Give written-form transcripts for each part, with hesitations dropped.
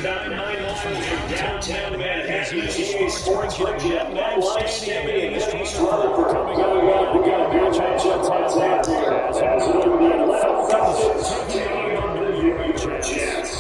about 9 miles from downtown Manhattan, EA Sports brings you MetLife Stadium in East Rutherford. Coming up, we got a good matchup on tap here. As we look at the Falcons taking on the New York Jets.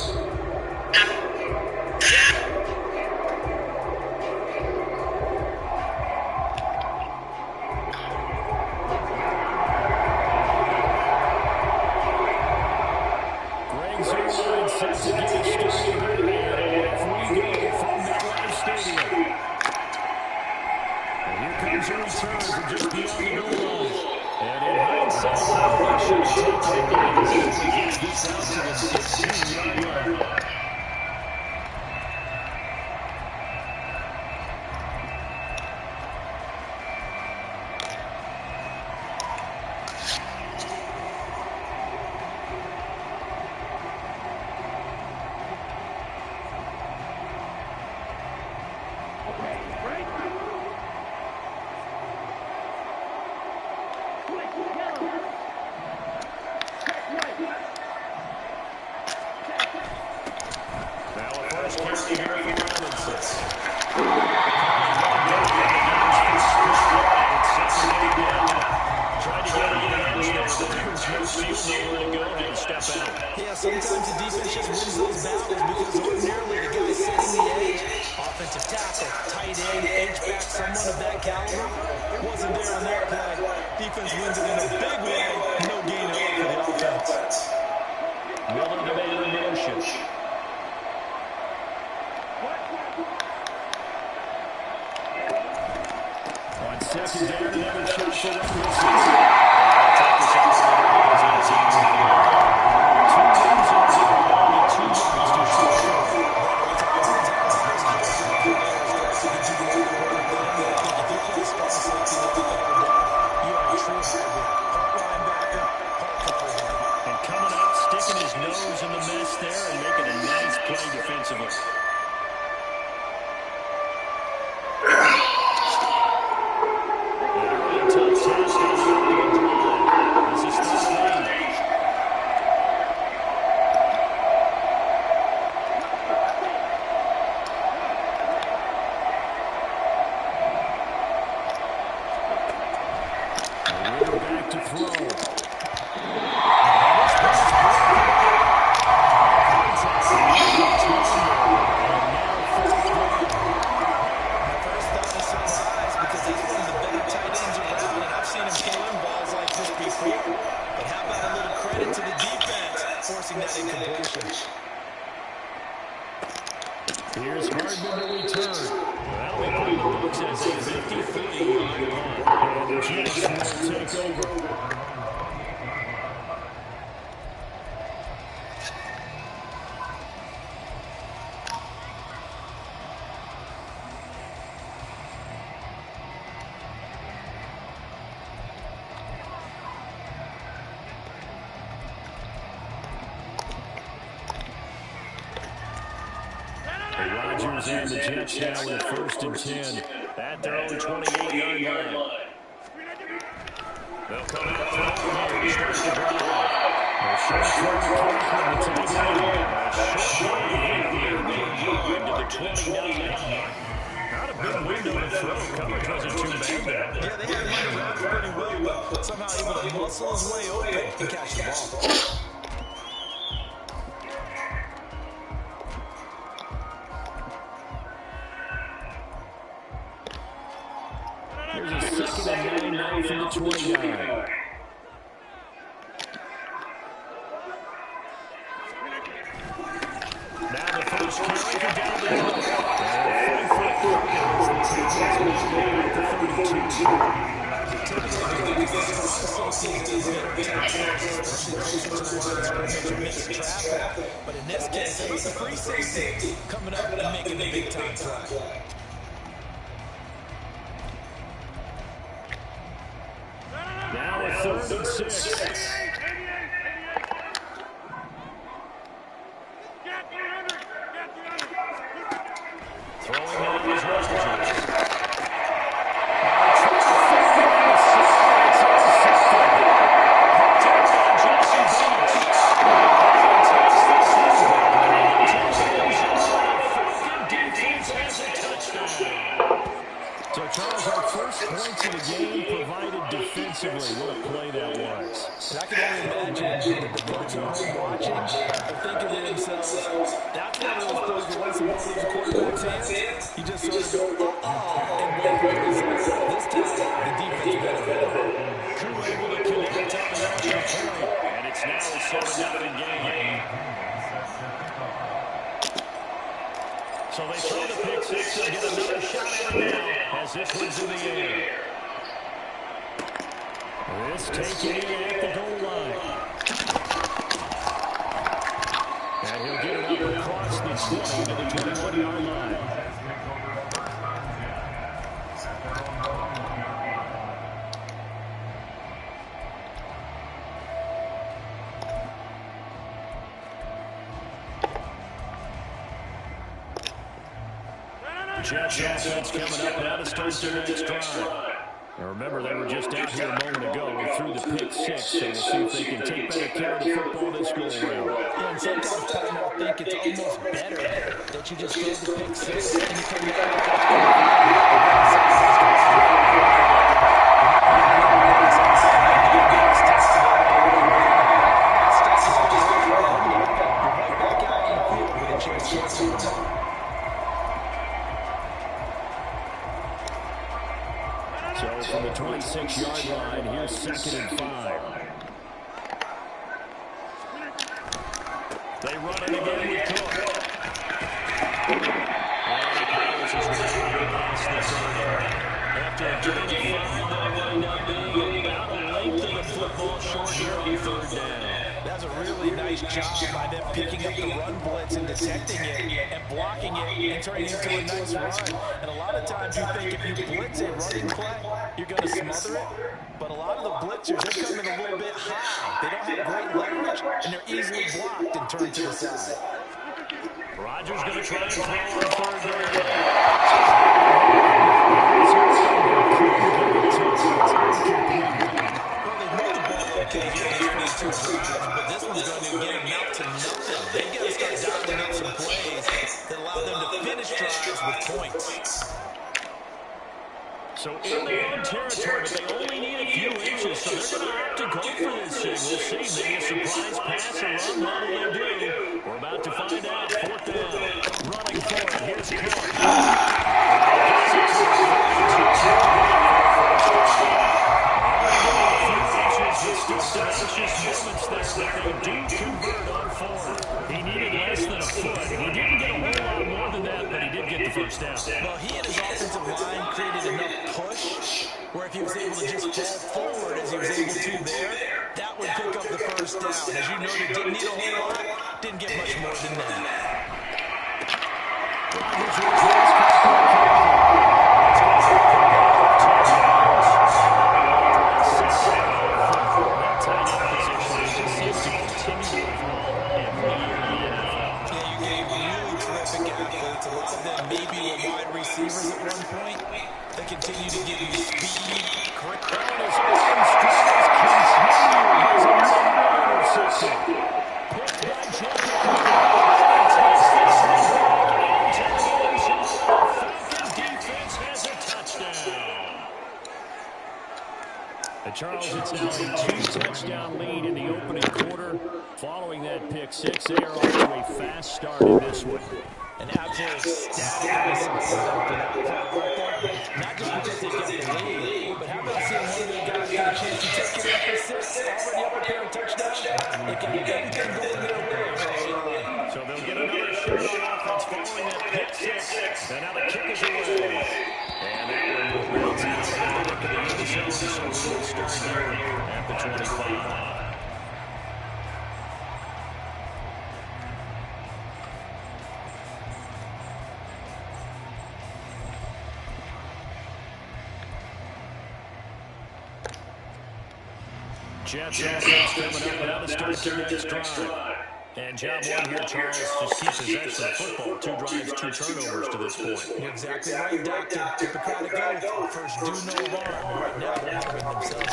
Rodgers and the Jets now with 1st and 10 at their own 28-yard line. They'll come out for it here to start the drive. A short to the 29. Not a big window to throw. Coverage wasn't too bad there. Yeah, they had him around pretty well, but somehow able to muscle his way open and catch the ball. There's a 2nd and 9 now from the 29. Now the first carry for Dalvin Cook. But in this case, it was a free safety coming up and making a big-time try. Now a 3rd and 6. Throwing out his Rodgers. defensively, what a play that was. And I can only imagine that the folks at home watching are thinking to themselves, that's one of those plays where once the ball leaves the quarterback's hands, you just sort of go, uh-oh, and wait for the result. This time, the defense benefited. Crew able to connect on the extra point. And it's now a 7-0 game. So they throw the pick six. They'll get another shot at it now as this one's in the air. This taken in at the goal line. And he'll get it up across the 20 to the 21-yard line. Jets offense coming up now to start their next drive. Now remember, they were just out here a moment ago and threw the pick six, so we'll see if they can take better care of the football this go-around. Yeah, and sometimes, Patton, I think it's almost better that you just throw the pick six and you come back. So from the 26-yard line, here's 2nd and 5. They run it again with Cook. And Powers is running past the 30. After a gain of 5, they'll wind up being about a length of the football short here on 3rd down. That's a really nice job by them picking up the run blitz and detecting it and blocking it and turning it into a nice run. And a lot of times you think if you blitz a running play, you're going to smother it. But a lot of the blitzers, they're coming a little bit high. They don't have great leverage, and they're easily blocked and turned to the side. Rodgers going to try and throw on 3rd down. Two drives, but this one's going to get them out to nothing. They've got to start dialing up some plays that allow them to finish drives with points. So in their own territory, but they only need a few inches, so they're going to have to go for this thing. We'll see. Maybe a surprise pass or run. What will they do? We're about to find out. 4th down. Running for it. Here's Cook. Moments there that they do convert on 4th. He needed less than a foot. He didn't get a whole lot more than that, but he did get the first down. Well, he and his offensive line created enough push where if he was able to just fall forward as he was able to there, that would pick up the first down. As you noted, didn't need a whole lot, didn't get much more than that. Receivers at one point, they continue to give you speed. Quick corners, struggles continue. There's another interception. Picked by Jacob. Falcon defense has a touchdown. And Charles, it's now a 2-touchdown lead in the opening quarter. Following that pick six, they are off to a fast start in this one. An absolute static not just because they get the lead, but how about seeing one of their guys get a chance to take it after 6, already up a pair of touchdowns? It can make everything going their way. So they'll get another shot on offense following that pick six. And now the kick is away. And that one will bounce out of the end zone. So we'll start here at the 25. Jets offense coming up now to start their next drive. And job one here, Charles, just keep possession of the football. 2 drives, 2 turnovers to this point. You're exactly right, Doctor. Hippocratic oath. First, do no harm. Right now, they're harming themselves.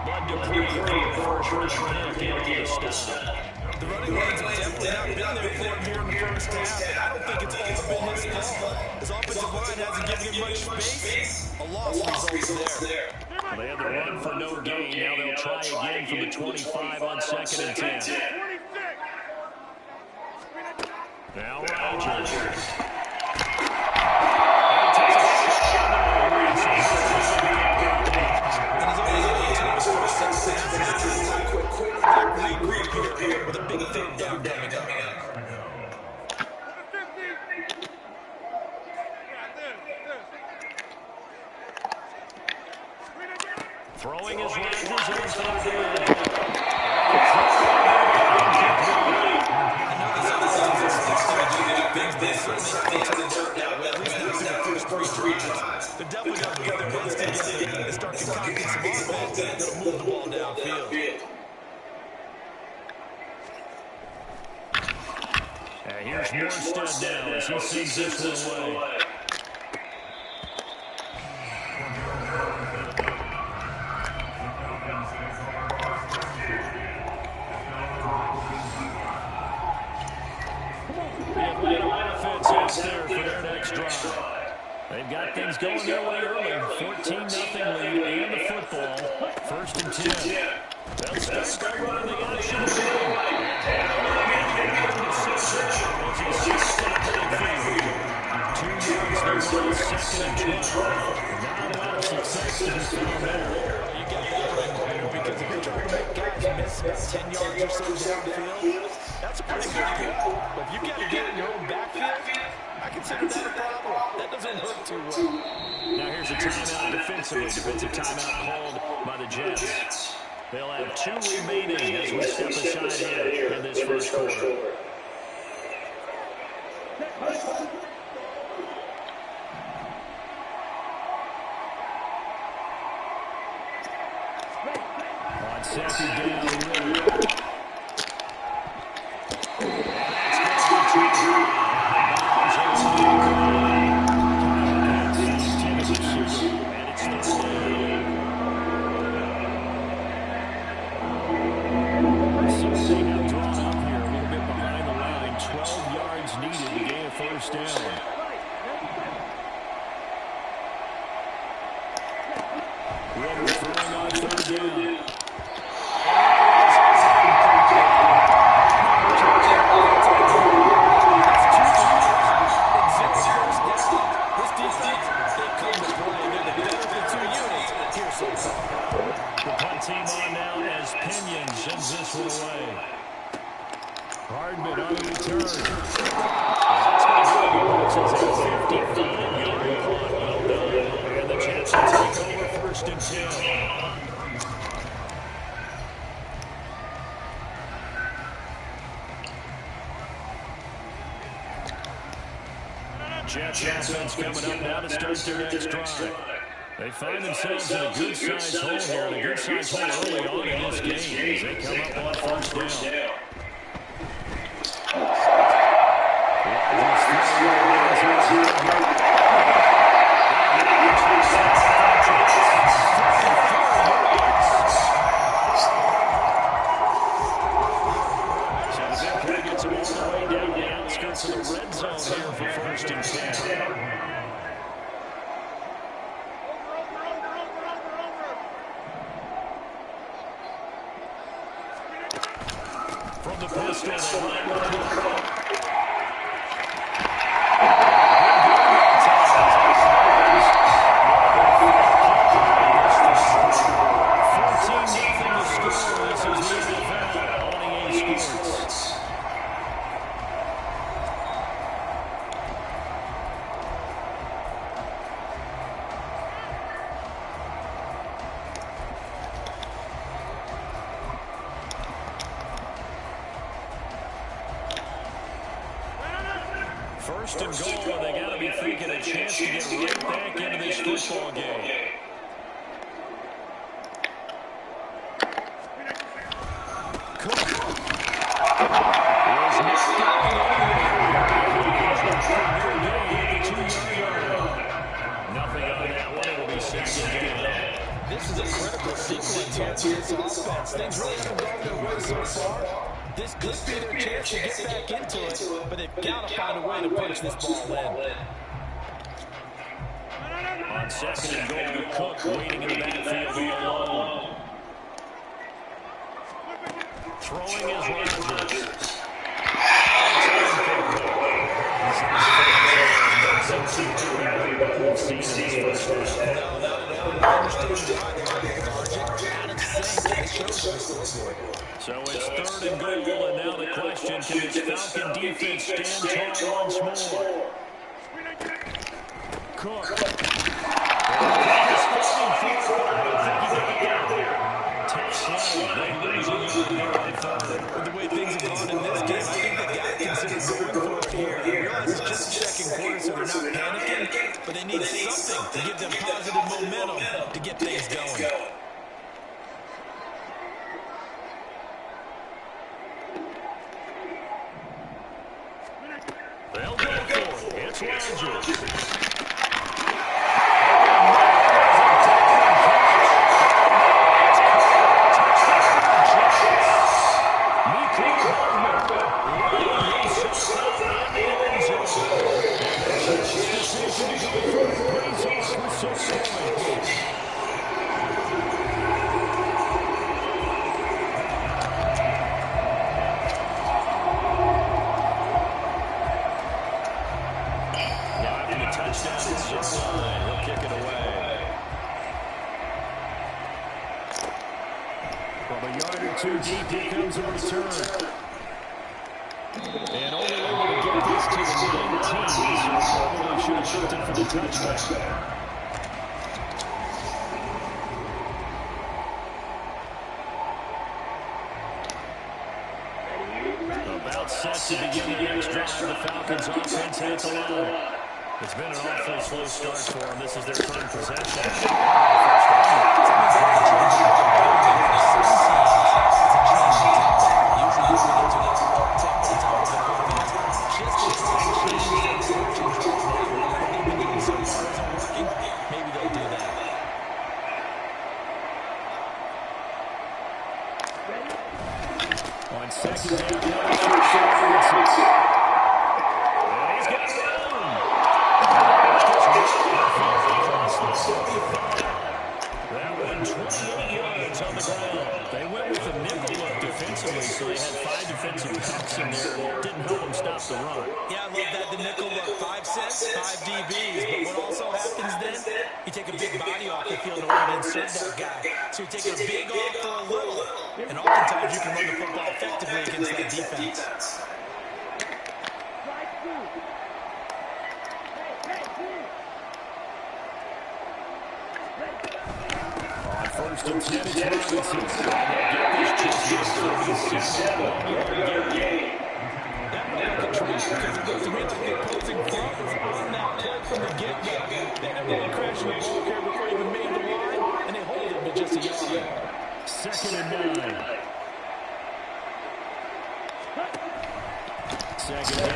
Bud Dupree, first round pick, able to stop. The running lanes have definitely not been there for him here in the first half, and I don't think it's all been his fault. His offensive line hasn't given him much space. A loss results there. Well, they had the run for no gain. Now they'll try again from the 25 on 2nd and 10. Now Rodgers. With a big third down coming up. Throwing his Rodgers on 3rd down. They're definitely going to get their heads together and start concocting some offense that'll move the ball downfield. Here's Morstead now as he sends this one away. The Atlanta offense out there for their next drive. They've got things going their way early. 14-0 lead and the football. 1st and 10. They'll start by running the action away. Because if you're trying to make guys miss 10 yards or so downfield, that's a pretty good deal. But if you've got to get in your own backfield, I consider that a problem. That doesn't look too well. Now here's a timeout defensively. Defensive timeout called by the Jets. They'll have 2 remaining as we step aside here in this first quarter. On 2nd down, first down. Rivers throwing on 3rd down. The punt team on now as Pinion sends this one away. Hardman on the return. That's going to go. It's a 55-yard punt. Well done. And the Jets will take over 1st and 10. Jets offense coming up now to start their next drive. They find themselves in a good-sized hole here, and a good-sized hole early on in this game as they come up on 1st down. So the big play gets him all the way down the outskirts of the red zone here for 1st and 10. From the pistol, they run one. 14-0 the score. This is Louisville on EA Sports. First and goal, and they got to be thinking a chance to get right back into this football game. Cook is not going anywhere. The 2-yard line. Nothing on that one. It'll be 2nd down. This is a critical sequence here to this offense. Things really haven't gone their way so far. This could be their chance to get back into it, but they've got to find a way to punch this ball in. On second and goal, Cook waiting in the backfield all alone. Throwing is Rodgers. So it's third and goal, and now the question, can this Falcon defense stand tall once more? Cook. With the way things have gone in this game, I think they got to consider going for it here. I realize it's just the second quarter, so they're not panicking, but they need something to give them positive momentum to get things going. They'll go for it. It's Rodgers. Too deep, here comes a return. And only able to get this to the 19, so probably should have shifted for the touchback. About set to begin the next drive, the Falcons offense at the line. It's been an awfully slow start for them. This is their third possession. On second down, he's got room. That one 28 yards on the ground. They went with a nickel look defensively, so they had 5 defensive backs in there. Didn't help them stop the run. Yeah, I love that. The nickel look, 5 sets, 5 DBs. But what also happens then, you take a big body off the field in order to insert that guy. So you take a big off for a little. And oftentimes you can run the football effectively against that defense. On first and 10, it's Robinson. Get this just 37-yard gain. That might be controlled because it goes to make the opposing front on that play from the get-go. They never really crashed the ball carrier before he even made the line, and they hold him to just a yard. Second and 9. Second down.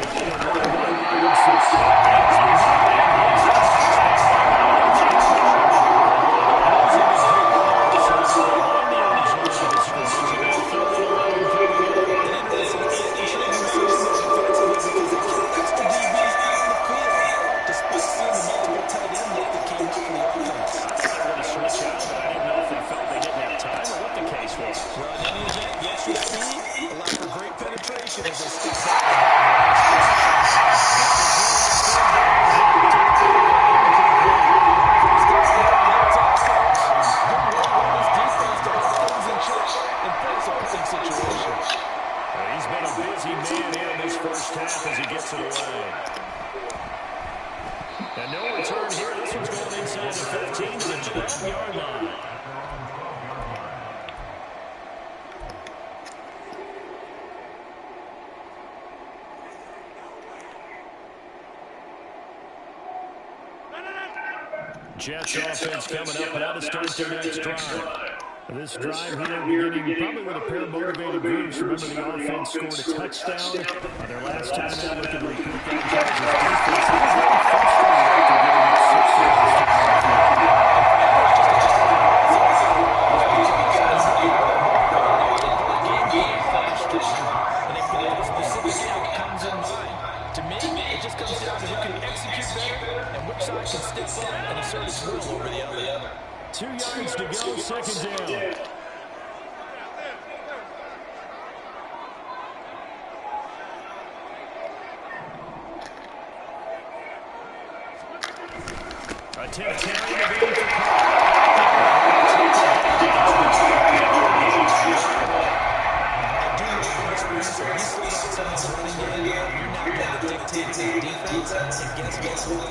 And no return here. This one's going inside the 15 to the 12-yard line. Jets offense coming up and out to start their next drive. This drive here beginning probably with a pair of motivated groups. Remember, the offense scored a touchdown their last time out, looking to recoup that Chargers defense. throw over the other. 2 yards to go, second down. Attempt carrying the game for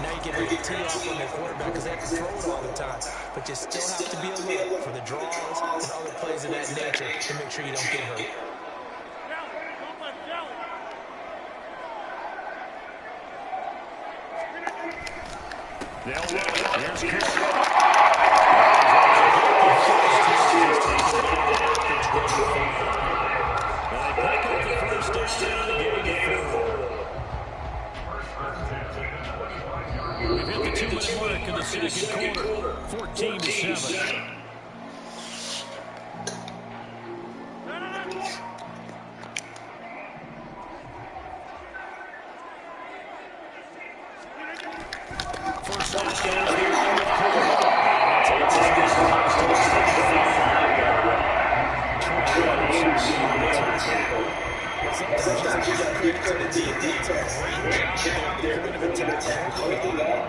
Now you get a tee off on their quarterback because they have to throw it all the time. But you still have to be alert for the draws and other plays of that nature to make sure you don't get hurt. We've hit the 2-minute mark in the second quarter, 14-7.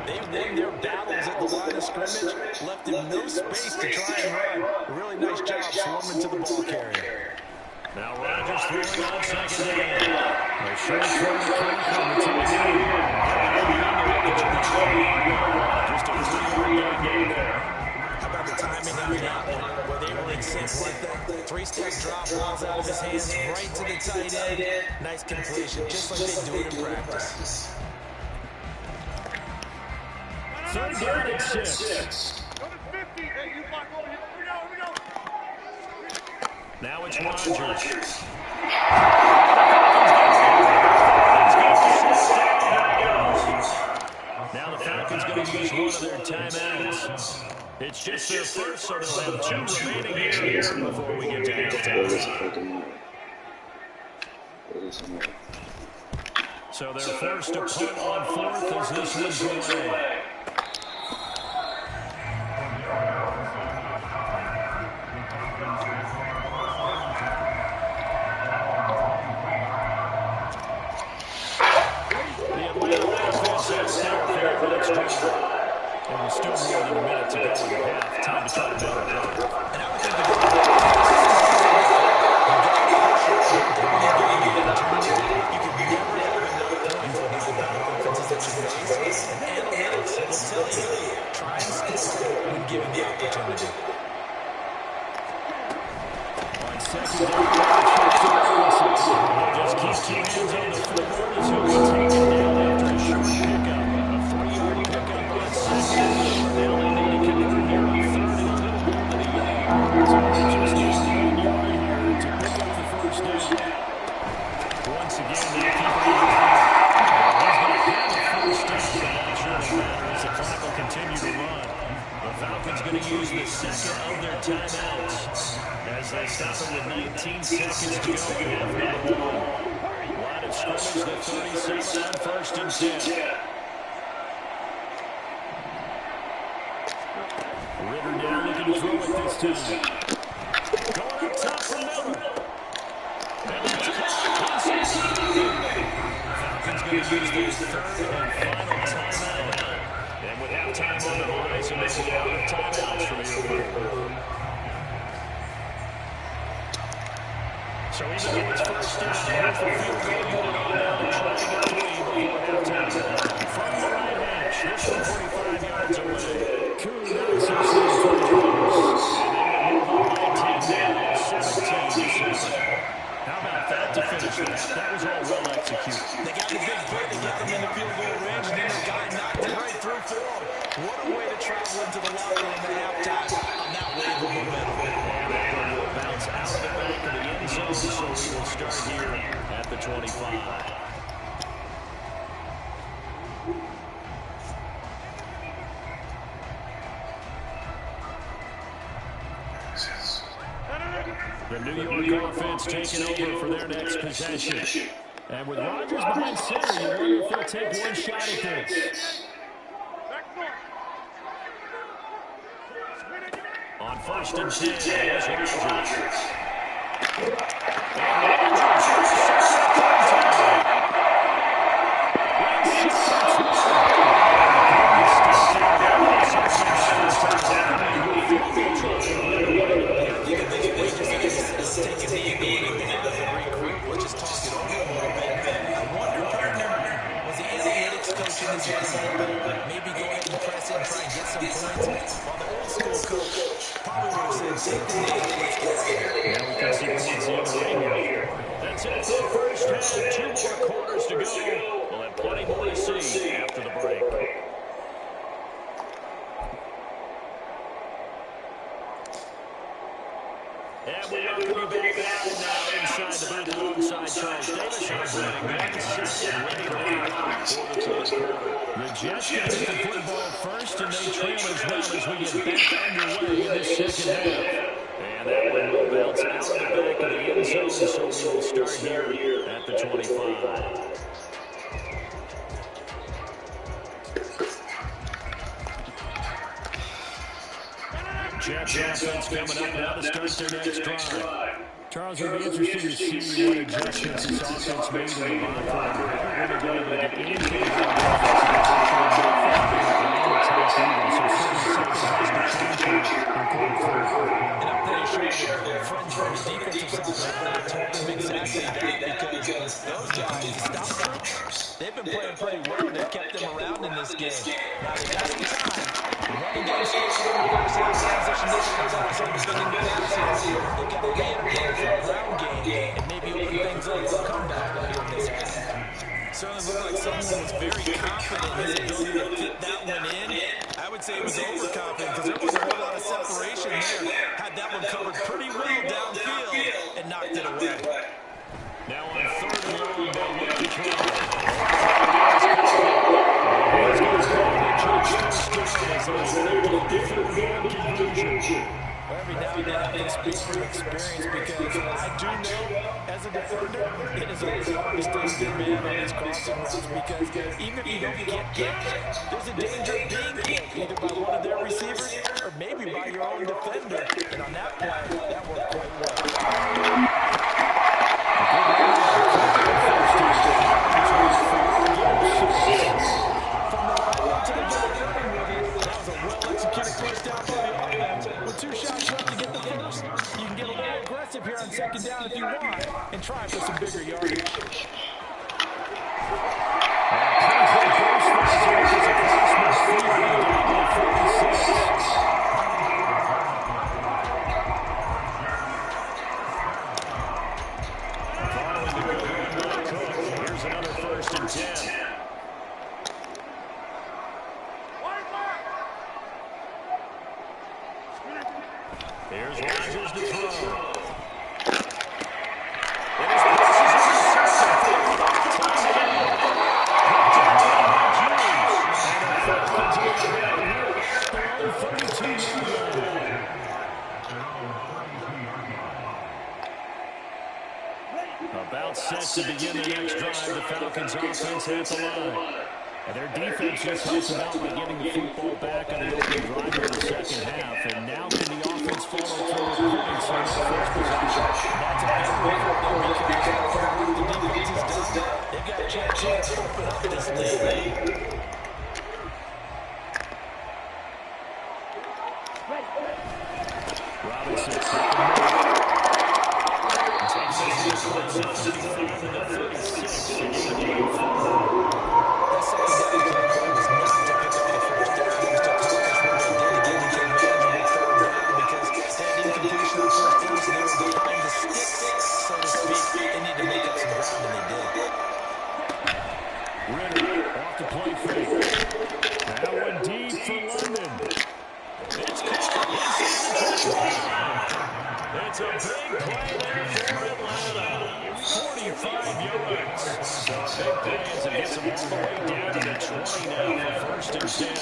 They won their battles at the line of scrimmage, left him no space to try and run. Really nice job swarming to the ball carrier. Now Rodgers throwing on second down. A short throw to Kirk on the 2 Just a 3-yard gain there. How about the timing on that one, where they were in sync like that? 3-step drop, balls out of his hands, right to the tight end. Nice completion, just like they do it in practice. Third down and 6. Now it's Rodgers. Now the Falcons going to use one of their timeouts. It's just their first, so they'll have 2 remaining here before we get to halftime. So they're forced to punt on fourth as this one's away. And we're still more than a minute to go in the half. Time to try to make a drive. And I would think you could never have enough points for the offenses that you face. And analytics will tell you, try and score when given the opportunity. On second down, just keep 2 hands on the football as he'll be taken down after a short pickup. A 3-yard pickup on second. Now they need to convert here on third and a little more than a yard. So they just need 1 yard here to pick up the first down. Once again, they keep it in the field. He's going to have a first down, but not sure it matters as the clock will continue to run. The Falcons going to use the second of their timeouts as they stop it with 19 seconds to go in half number 1. Line of scrimmage, the 37 on first and 10. Ritter now looking to throw it this time. Going up top for Miller. And that's Falcons going to use their third and final timeout. And with halftime on the horizon, they will out of timeouts from here. So even though it's first down, here's the field goal unit on now to try to get the lead before halftime. From the right hash, this one 45 yards away. Coon now says he's for the Rams. And they will move on 19 down, 17-7. How about that to finish that? That was all well executed. They got the big play to get them in the field goal range, and then the guy knocked it right through for them. What a way to travel into the locker room at halftime on that wave of momentum. And Baylor will bounce out of the back of the end zone, so we will start here at the 25. The New York offense taking over for their next possession. And with Rodgers behind center, you wonder if they'll take one shot at this. first and 10. Here's Rodgers. Maybe go ahead and press it and try and get some points. While the old school coach probably would have said, take the knee, let's get out of here. Now we can see points the other way here. That's it for the first half. 2 more quarters to go. We'll have plenty more to see after the break. And we are going to be back out now inside the back alongside Charles Davis. Ready to rock for the third quarter. The Jets get the football first, and they trail as well as we get back underway in this second half. And that one will bounce out of the back of the end zone, so we will start here at the 25. Jets offense coming up now to start their next drive. Charles, it'll be interesting to see what adjustments this offense made in the locker room. Haven't really been able to get anything out of the offense. And I'm pretty sure their friends from the defensive side told them exactly that, because those guys, the stop groups, they've been playing pretty well. They've kept them around in this game. Now they got some time. Running game skills for them to transition this one's also defending the passes. They've got to reintegrate the ground game and maybe open things up for comeback here in this half. Certainly looked like someone was very confident in his ability to fit that one in. I would say it was overconfident because there was a whole lot of separation there. Had that one covered pretty well downfield and knocked it away. Now on third and long, they'll look to throw. Every now and then I can speak from experience because I do know as a defender it is always hard to stay good man on these crossing routes because even if you don't get hit, there's a danger of being hit either by one of their receivers or maybe by your own defender. And on that play, that worked quite well. Two shots left to get the first. You can get a little aggressive here on second down if you want and try for some bigger yardage. Here's another first and 10. Here's Rodgers to throw. And his pass is about set to begin the next drive. The Falcons offense at the line. And their defense just helps them out by getting the football back on the opening drive in the second half. And now can the offense follow through with points on the first possession? That's a big win for them because what the defense has done, they've got a chance to open up this lead. Robinson takes it to the 36. It's a big play there for Atlanta. 45 yards. So big play as it gets them all the way down to the 20 now for first and 10.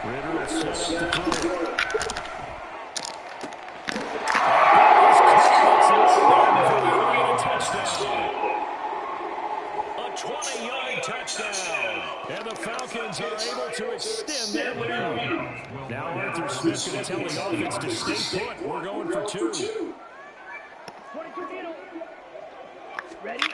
Ritter will set up the throw. 20-yard touchdown. And the Falcons are able to extend their lead. Now Arthur Smith going to tell the offense to stay put. We're going for 2. Ready?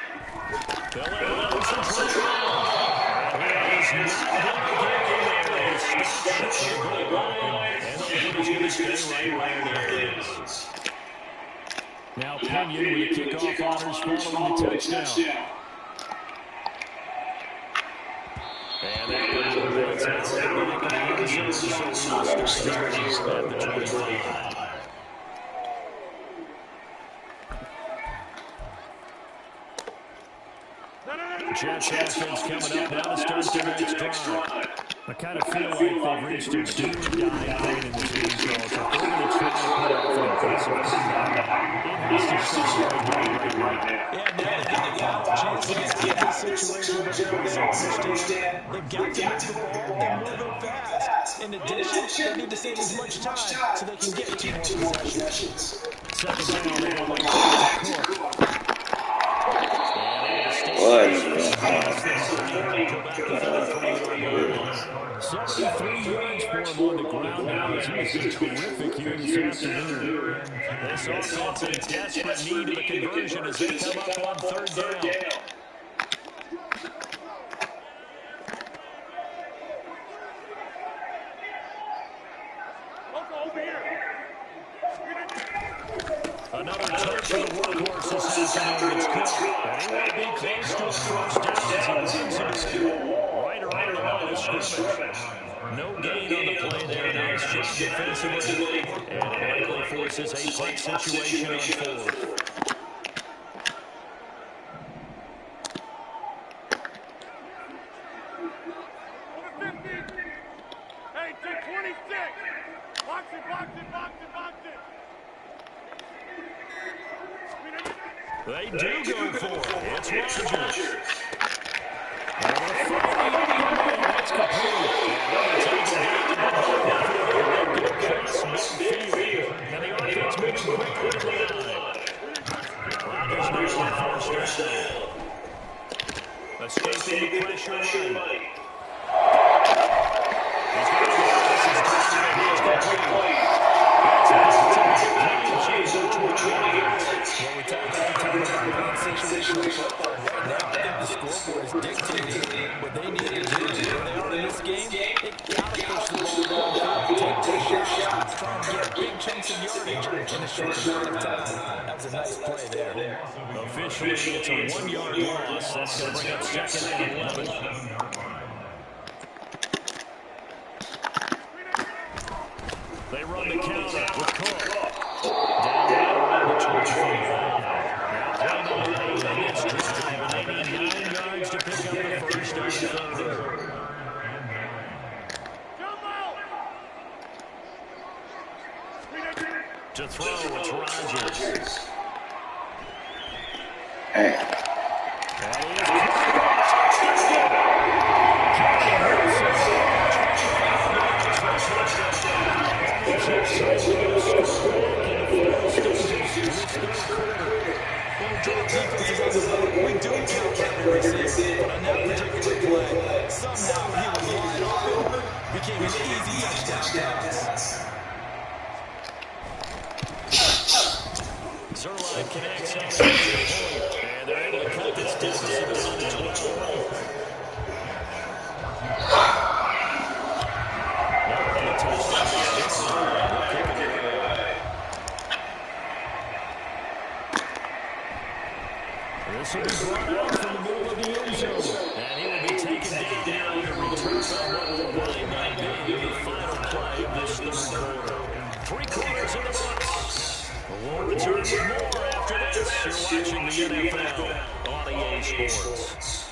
Now Pinion with the kickoff honors following the touchdown. And that Jets offense coming up now to start their next drive. I kind of feel like they've reached a do-or-die point in this game, Charles. If they're going to try to put off an impressive comeback, it has to start right now. Yeah, now they got a chance to get this situation, but they also understand they've got to move the ball and move it fast. In addition, they need to save as much time so they can get 2 more possessions. Second down, they have like Cook. What? 73 yards for him on the ground now as he's been terrific here this afternoon. This offense in desperate need of a conversion as they come up on 3rd down. Another touch for the workhorse this afternoon. It's Cook. And he will be close to a first down as he runs into right around the line of scrimmage. No gain on the play there. Nice job defensively. And it likely forces a punt situation on 4th. Hey, 26. Box it. They do go for it. It's Rodgers. That's complete. And the offense moving quickly to the line. Rodgers makes the first down. Escaping the pressure line. He's got the When we talk about situation, now I think the scoreboard is dictating what they need to do. Where they are in this game, they got to push the ball down, take their shots, try and get big chunks of yardage in a short amount of time. That was a nice play there. Officially, it's a 1-yard loss. That's going to bring up 2nd and 11. They run the counter with Cook. Down right around the 25. Now playing on the next drive, and they need 9 yards to pick up the first down. To throw, it's Rodgers. Hey. We do count every receiver, but on that particular play, somehow he was wide open, became an easy touchdown pass. Zerline connects on the point, and they're able to cut this deficit down to 12. This will be brought out from the middle of the end zone, and he will be taken down now to return on what will really not be the final play of this 3rd quarter. 3 quarters in the books. We'll return with more after this. You're watching the NFL on EA Sports.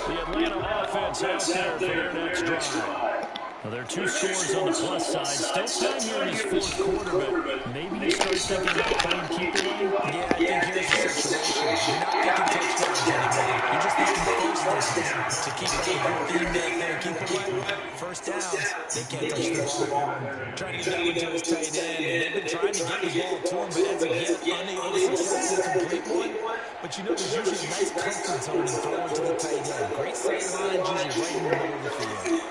The Atlanta offense out there for their next drive. Well, there are two scores on the plus side. Still time here in his fourth quarter, but maybe you start thinking about playing keep away. Yeah, I think here's the situation. You're not thinking touchdowns anymore. You're just thinking first downs. To keep up with your theme there, keep away. First downs, they can't touch the ball. Trying to get that one to his tight end, and they've been trying to get the ball to him, but as of yet, unable to successfully complete one. But you know, there's usually a nice comfort zone in throwing to the tight end. Great sight lines, usually right in the middle of the field.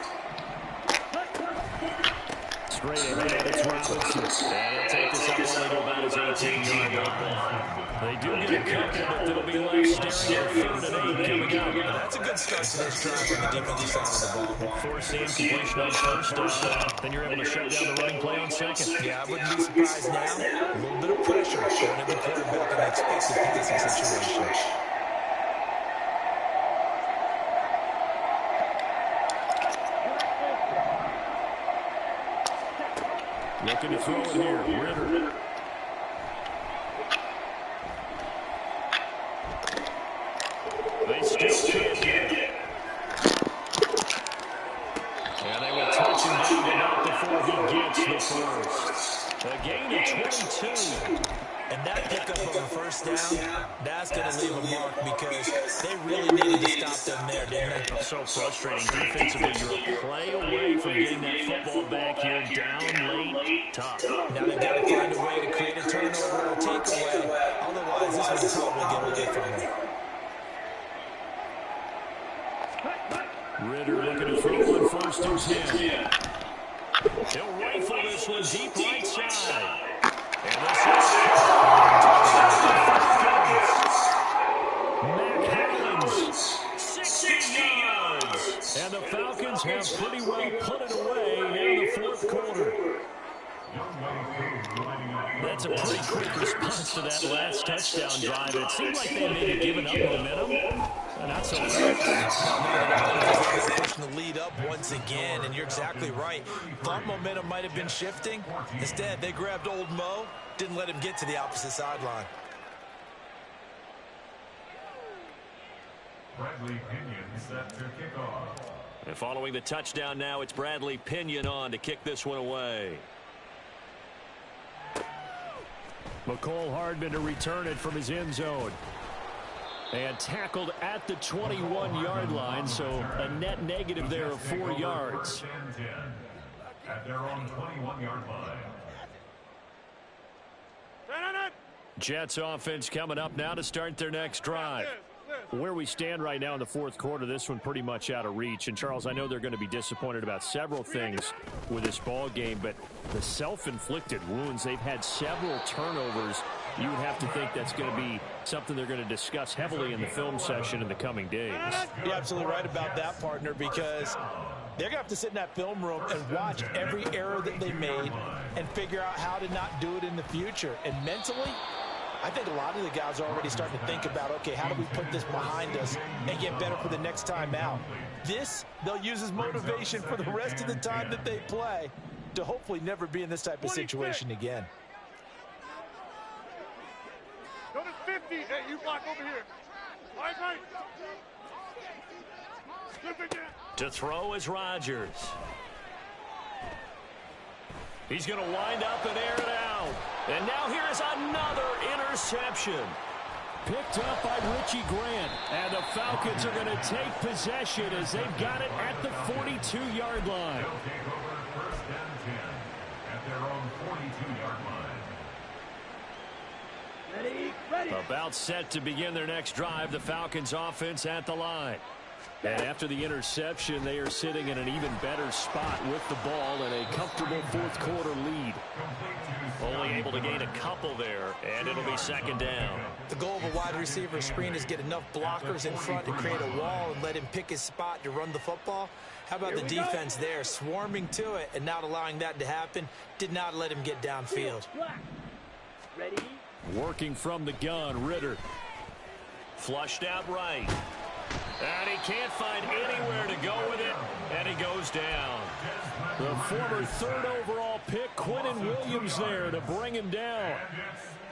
Straight ahead, it's Robinson. And he'll take this up only to about his 18-yard line. They do get a couple, but they'll be left staring at 3rd and 8 coming up. That's a good start to this drive on the defensive side of the ball. Forcing completion on first, then you're able to shut down the running play on second. Yeah, I wouldn't be surprised now. A little bit of pressure on every quarterback in an expected passing situation. Looking to throw it here, Ritter. They still can't get it. And they will touch him down, but not before he gets the first. A gain of 22. And that pickup on the first down, that's going to leave a mark because they really needed to stop them there, didn't they? So frustrating. Defensively, you're a play away from getting that football back here down late. Tough. Now they've got to find a way to create a turnover or a takeaway. Otherwise, this one's probably get away from them. Ritter looking to throw one first and 10. He'll rifle this one deep right side. And this is Mac Hollins, 60 yards. And the Falcons have pretty well put it away in the fourth quarter. That's a pretty quick response to that last touchdown drive. It seemed like they may have given up momentum. Not so fast. Pushing the lead up once again, and you're exactly right. Thought momentum might have been shifting. Instead, they grabbed old Mo, didn't let him get to the opposite sideline. Bradley Pinion set to kick off. And following the touchdown now, it's Bradley Pinion on to kick this one away. McCole Hardman to return it from his end zone. And tackled at the 21-yard line, so a net negative there of 4 yards. At their own 21-yard line. Jets offense coming up now to start their next drive. Where we stand right now in the fourth quarter, this one pretty much out of reach. And, Charles, I know they're going to be disappointed about several things with this ball game, but the self-inflicted wounds, they've had several turnovers. You would have to think that's going to be something they're going to discuss heavily in the film session in the coming days. You're absolutely right about that, partner, because they're going to have to sit in that film room and watch every error that they made and figure out how to not do it in the future. And mentally, I think a lot of the guys are already starting to think about, okay, how do we put this behind us and get better for the next time out? This, they'll use as motivation for the rest of the time that they play to hopefully never be in this type of situation again. Go to 50. Hey, you block over here. Right. To throw is Rodgers. He's going to wind up and air it out. And now here is another interception. Picked up by Richie Grant. And the Falcons are going to take possession as they've got it at the 42-yard line. They'll take over first and 10 at their own 42-yard line. About set to begin their next drive, the Falcons offense at the line. And after the interception, they are sitting in an even better spot with the ball and a comfortable fourth quarter lead. Only able to gain a couple there, and it'll be second down. The goal of a wide receiver screen is get enough blockers in front to create a wall and let him pick his spot to run the football. How about the defense there, swarming to it and not allowing that to happen? Did not let him get downfield. Ready? Working from the gun, Ritter. Flushed out right. And he can't find anywhere to go with it, and he goes down. The former third overall pick Quinnen Williams there to bring him down.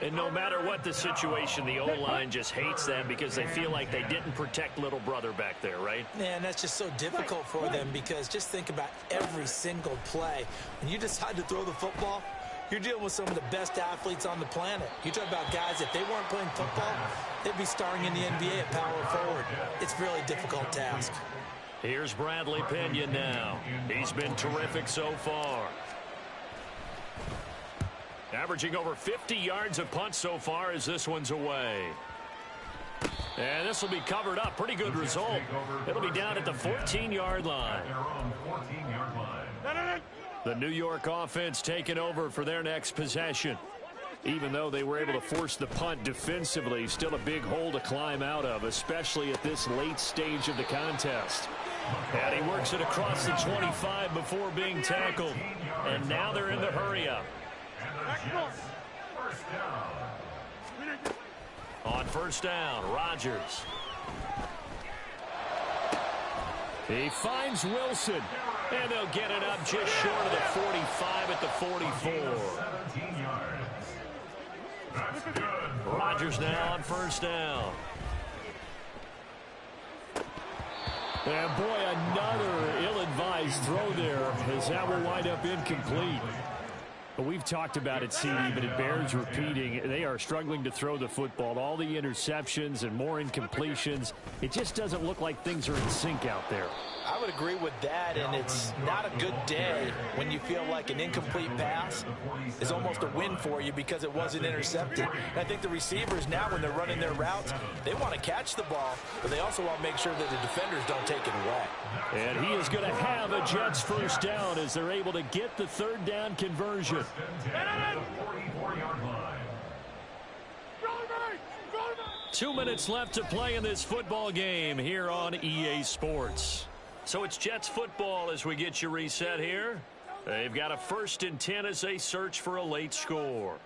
And no matter what the situation, the O-line just hates them because they feel like they didn't protect little brother back there, right? Man, that's just so difficult for them because just think about every single play. When you decide to throw the football, you're dealing with some of the best athletes on the planet. You talk about guys, if they weren't playing football, they'd be starring in the NBA at power forward. It's a really difficult task. Here's Bradley Pinion now. He's been terrific so far. Averaging over 50 yards a punt so far as this one's away. And this will be covered up. Pretty good result. It'll be down at the 14-yard line. The New York offense taking over for their next possession. Even though they were able to force the punt defensively, still a big hole to climb out of, especially at this late stage of the contest. And he works it across the 25 before being tackled. And now they're in the hurry-up. On first down, Rodgers. He finds Wilson, and they'll get it up just short of the 45 at the 44. Rodgers now on first down. And boy, another ill-advised throw there, as that will wind up incomplete. But we've talked about it, CD, but it bears repeating. They are struggling to throw the football. All the interceptions and more incompletions. It just doesn't look like things are in sync out there. I would agree with that, and it's not a good day when you feel like an incomplete pass is almost a win for you because it wasn't intercepted. And I think the receivers now, when they're running their routes, they want to catch the ball, but they also want to make sure that the defenders don't take it away. And he is going to have a Jets first down as they're able to get the third down conversion. 2 minutes left to play in this football game here on EA Sports. So it's Jets football as we get you reset here. They've got a 1st and 10 as they search for a late score.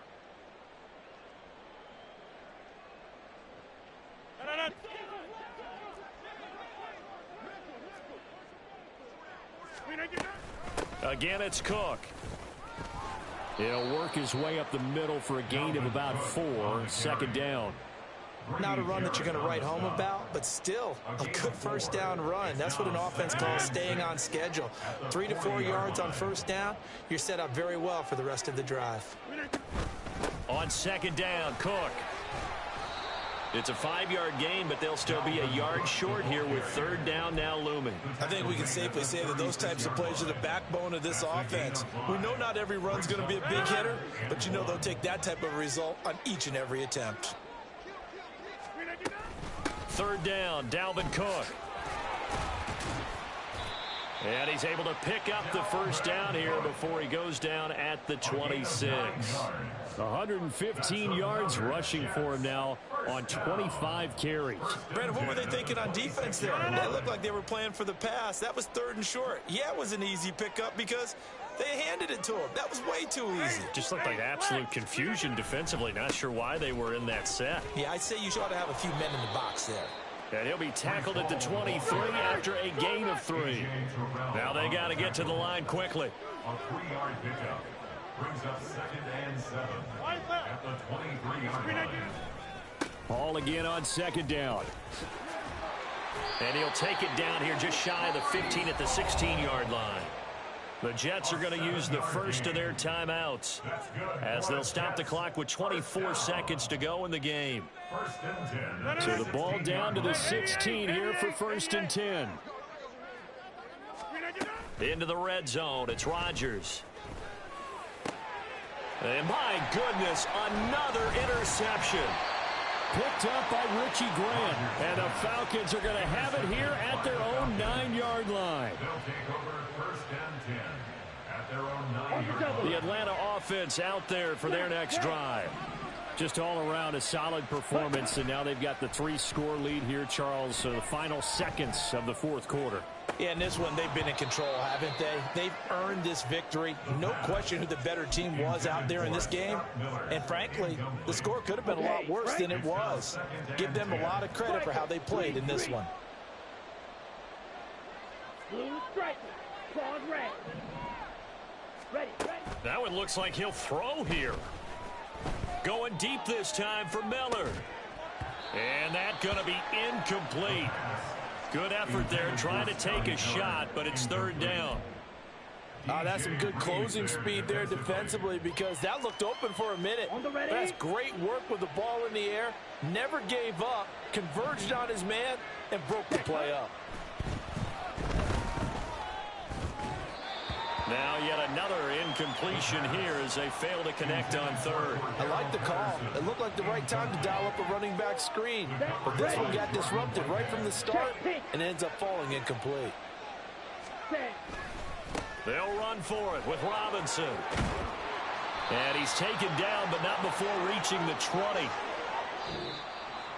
Again, it's Cook. He'll work his way up the middle for a gain of about 4. 2nd down. Not a run that you're going to write home about, but still a good first down run. That's what an offense calls staying on schedule. 3 to 4 yards on first down, you're set up very well for the rest of the drive. On 2nd down, Cook. It's a 5-yard gain, but they'll still be a yard short here with 3rd down now looming. I think we can safely say that those types of plays are the backbone of this offense. We know not every run's going to be a big hitter, but you know they'll take that type of result on each and every attempt. 3rd down, Dalvin Cook. And he's able to pick up the first down here before he goes down at the 26. 115 yards rushing for him now on 25 carries. Brandon, what were they thinking on defense there? They looked like they were playing for the pass. That was 3rd and short. Yeah, it was an easy pickup because they handed it to him. That was way too easy. Just looked like absolute confusion defensively. Not sure why they were in that set. Yeah, I'd say you ought to have a few men in the box there. And he'll be tackled at the 23 after a gain of 3. Now they got to get to the line quickly. A 3-yard pickup brings up 2nd and 7 at the 23-yard line. Ball again on 2nd down. And he'll take it down here just shy of the 15 at the 16-yard line. The Jets are going to use the first of their timeouts as they'll stop the clock with 24 seconds to go in the game. So the ball down to the 16 here for 1st and 10. Into the red zone, it's Rodgers. And my goodness, another interception. Picked up by Richie Grant. And the Falcons are going to have it here at their own 9-yard line. They'll take over 1st and 10 at their own 9-yard line. The Atlanta offense out there for their next drive. Just all around a solid performance, and now they've got the 3-score lead here, Charles, so the final seconds of the 4th quarter. Yeah, in this one, they've been in control, haven't they? They've earned this victory. No question who the better team was out there in this game. And frankly, the score could have been a lot worse than it was. Give them a lot of credit for how they played in this one. Blue striker, claws red. Ready. Now it looks like he'll throw here. Going deep this time for Miller. And that's going to be incomplete. Good effort there trying to take a shot, but it's third down. That's some good closing speed there defensively because that looked open for a minute. That's great work with the ball in the air. Never gave up, converged on his man, and broke the play up. Now yet another incompletion here as they fail to connect on third. I like the call. It looked like the right time to dial up a running back screen. But this one got disrupted right from the start and ends up falling incomplete. They'll run for it with Robinson. And he's taken down, but not before reaching the 20.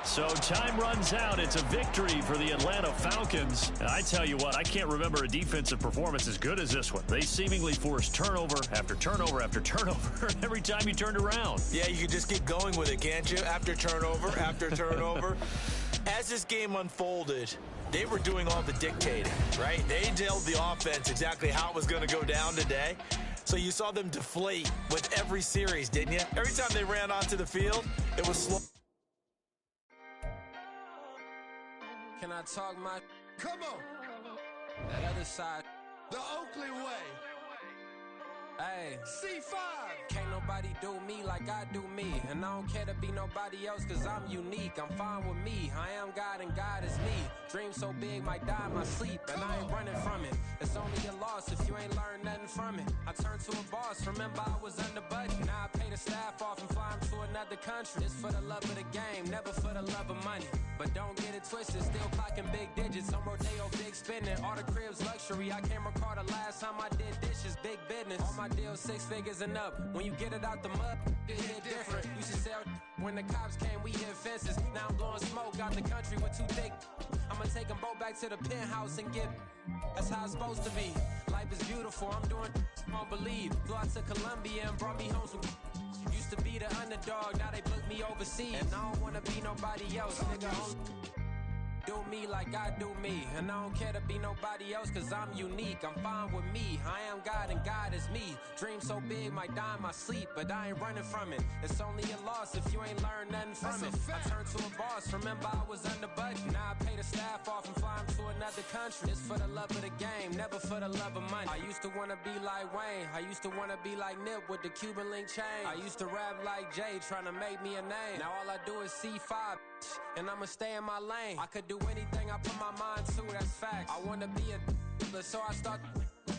So time runs out. It's a victory for the Atlanta Falcons. And I tell you what, I can't remember a defensive performance as good as this one. They seemingly forced turnover after turnover after turnover every time you turned around. Yeah, you can just keep going with it, can't you? After turnover. As this game unfolded, they were doing all the dictating, right? They told the offense exactly how it was going to go down today. So you saw them deflate with every series, didn't you? Every time they ran onto the field, it was slow. Can I talk my... Come on. That other side. The Oakley way. Hey. C5. Can't nobody do me like I do me. And I don't care to be nobody else cause I'm unique. I'm fine with me. I am God and God is me. Dream so big might die in my sleep. And I ain't running from it. It's only a loss if you ain't learned nothing from it. I turned to a boss. Remember I was under budget. Now I pay the staff off and fly them to another country. It's for the love of the game, never for the love of money. But don't get it twisted, still clocking big digits. I'm Rodeo, big spending, all the cribs luxury. I can't recall the last time I did dishes, big business. All my deals 6 figures and up. When you get it out the mud, it hit different. Used to sell when the cops came, we hit fences. Now I'm blowing smoke out the country with 2 thick. I'ma take them both back to the penthouse and get. That's how it's supposed to be. Life is beautiful, I'm doing won't believe. Flew out to Colombia and brought me home some. Used to be the underdog, now they book me overseas. And I don't wanna be nobody else, nigga. Do me like I do me. And I don't care to be nobody else cause I'm unique. I'm fine with me. I am God and God is me. Dream so big might die in my sleep, but I ain't running from it. It's only a loss if you ain't learned nothing from it. I turned to a boss. Remember I was under budget. Now I pay the staff off and fly them to another country. It's for the love of the game, never for the love of money. I used to wanna be like Wayne. I used to wanna be like Nip with the Cuban link chain. I used to rap like Jay, trying to make me a name. Now all I do is C5, and I'ma stay in my lane. I could do anything I put my mind to, that's facts. I wanna be a so I start.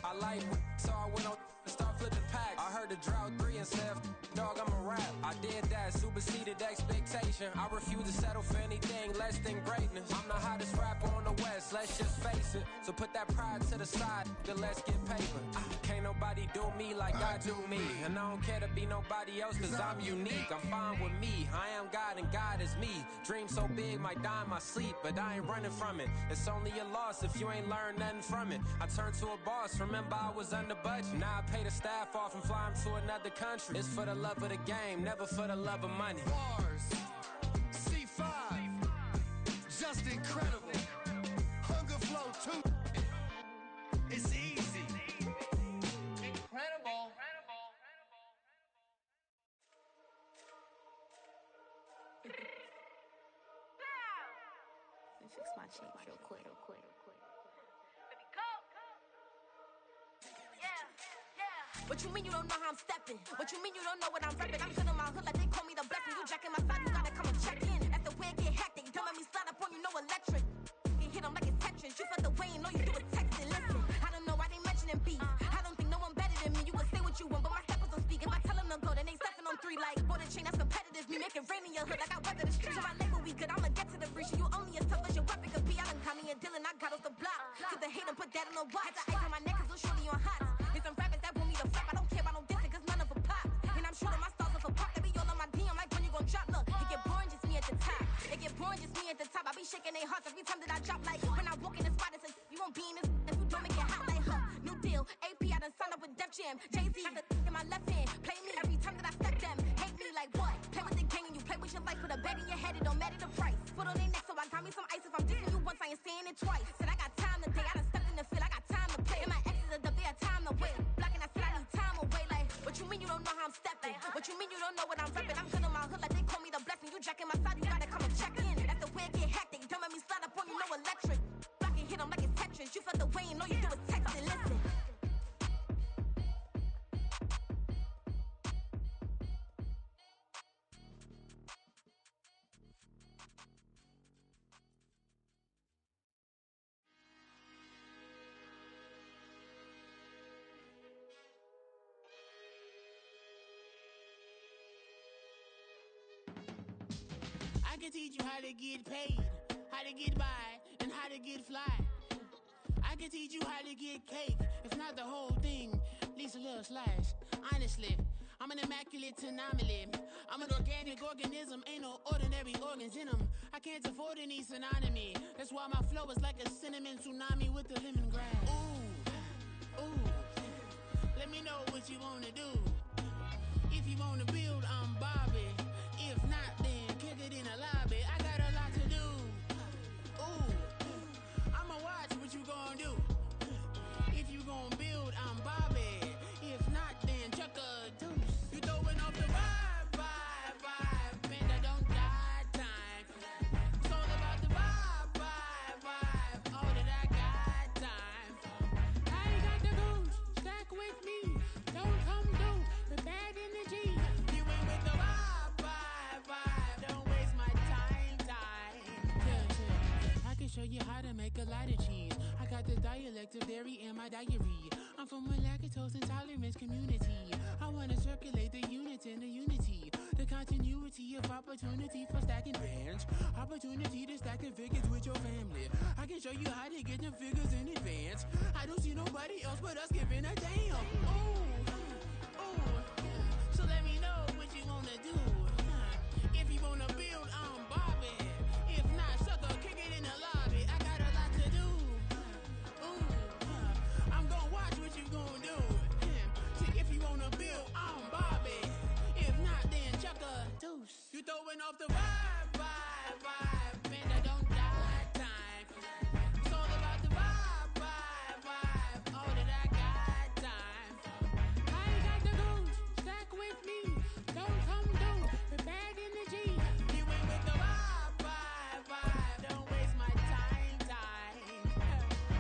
I like so I went on and start flipping packs. I heard the drought 3 and said, dog, I'm a rap. I did that, superseded expectation. I refuse to settle for anything less than greatness. I'm the hottest rapper on the West, let's just face it. So put that pride to the side, then let's get paper. Can't nobody do me like I do me. And I don't care to be nobody else cause I'm unique. I'm fine with me. I am God and God is me. Dream so big might die in my sleep, but I ain't running from it. It's only a loss if you ain't learned nothing from it. I turned to a boss. Remember I was under budget. Now I pay the staff off and fly them to another country. It's for the love of the game, never for the love of money. Bars. C5. Just incredible. Hunger flow 2. It's easy. Incredible. Let me fix my change real quick. What you mean you don't know how I'm stepping? What you mean you don't know what I'm repping? I'm feeling my hood like they call me the blessing. You jacking my side, you gotta come and check in. After where it get hectic, don't let me slide up on you, no electric. You hit them like it's Tetris. You felt the way and all you do is text it. Listen, I don't know why they mentioning beef. I don't think no one better than me. You can say what you want, but my steppers don't speak. If I tell them to go, then they stepping on 3 like border chain. That's competitive. Me making rain in your hood like I weather the streets. So my label we good. I'ma get to the breach. You only as tough as your weapon could be. I done caught me a deal and I got off the block. Cause the hate and put that on the watch. Had the ice on my neck cause little shorty on hot. There's some rappers that want me to flap. I don't care about no dissing cause none of them pop. And I'm shooting my stars off a pop. They be all on my DM like when you gon' drop. Look, it get boring just me at the top. It get boring just me at the top. I be shaking their hearts every time that I drop. Like when I walk in the spot, it says you won't be in this if you don't make it hot like her. New deal, AP, I done signed up with Def Jam. Jay-Z got the in my left hand. Play me every time that I step them. Hate me like what? Play with the gang and you play with your life. Put a bet in your head, it don't matter the price. Foot on their neck, so I got me some ice. If I'm dissing you once, I ain't saying it twice. Said I got time today, I done stepped in the field, I got time to play. And my exes are up there, time to wait. Blocking, I said I need time away. can teach you how to get paid, how to get by, and how to get fly. I can teach you how to get cake, if not the whole thing, at least a little slice. Honestly, I'm an immaculate anomaly. I'm an organic organism, ain't no ordinary organs in them. I can't afford any synonymy. That's why my flow is like a cinnamon tsunami with the lemongrass. Ooh, ooh, let me know what you wanna do. If you wanna build, I'm Bobby. If not, then kick it in the lobby. I got a lot to do. Ooh, I'ma watch what you gon' do. If you gon' build, I'm Bobby. If not, then chuck a deuce. You throwing off the vibe, and I don't got time. It's all about the vibe, all that I got time. I ain't got the goose, stack with me. Don't come through with bad energy. You ain't with the vibe, don't waste my time. Yeah. I can show you how to make a lot of cheese. I got the dialect of dairy in my diary. I'm from a lactose intolerance community. I wanna circulate the units in the unity. The continuity of opportunity for stacking bands. Opportunity to stack the figures with your family. I can show you how to get them figures in advance. I don't see nobody else but us giving a damn. Ooh, so let me know what you wanna do. If you wanna build, I'm Bobby. If not, sucker, kick it in the lobby. I got a lot to do. I'm gonna watch what you gonna do. See, if you wanna build, I'm Bobby. If not, then chuck a deuce. You throwing off the vibe, and I don't got time. It's all about the vibe, all that I got time. I ain't got the goose, stack with me. Don't come through with bad energy. You ain't with the vibe, don't waste my time.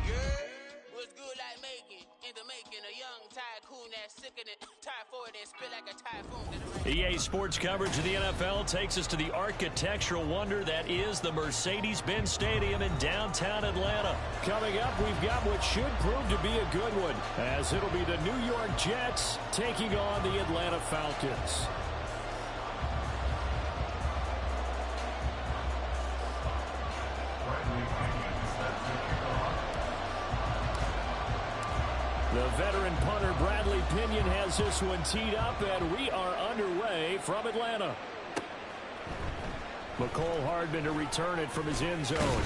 Yeah, what's good like making? In the making, a young tycoon that's sick of it. Tie forward and spit like a typhoon. EA Sports coverage of the NFL takes us to the architectural wonder that is the Mercedes-Benz Stadium in downtown Atlanta. Coming up, we've got what should prove to be a good one, as it'll be the New York Jets taking on the Atlanta Falcons. The veteran punter Bradley Pinion has this one teed up, and we are underway from Atlanta. McCole Hardman to return it from his end zone.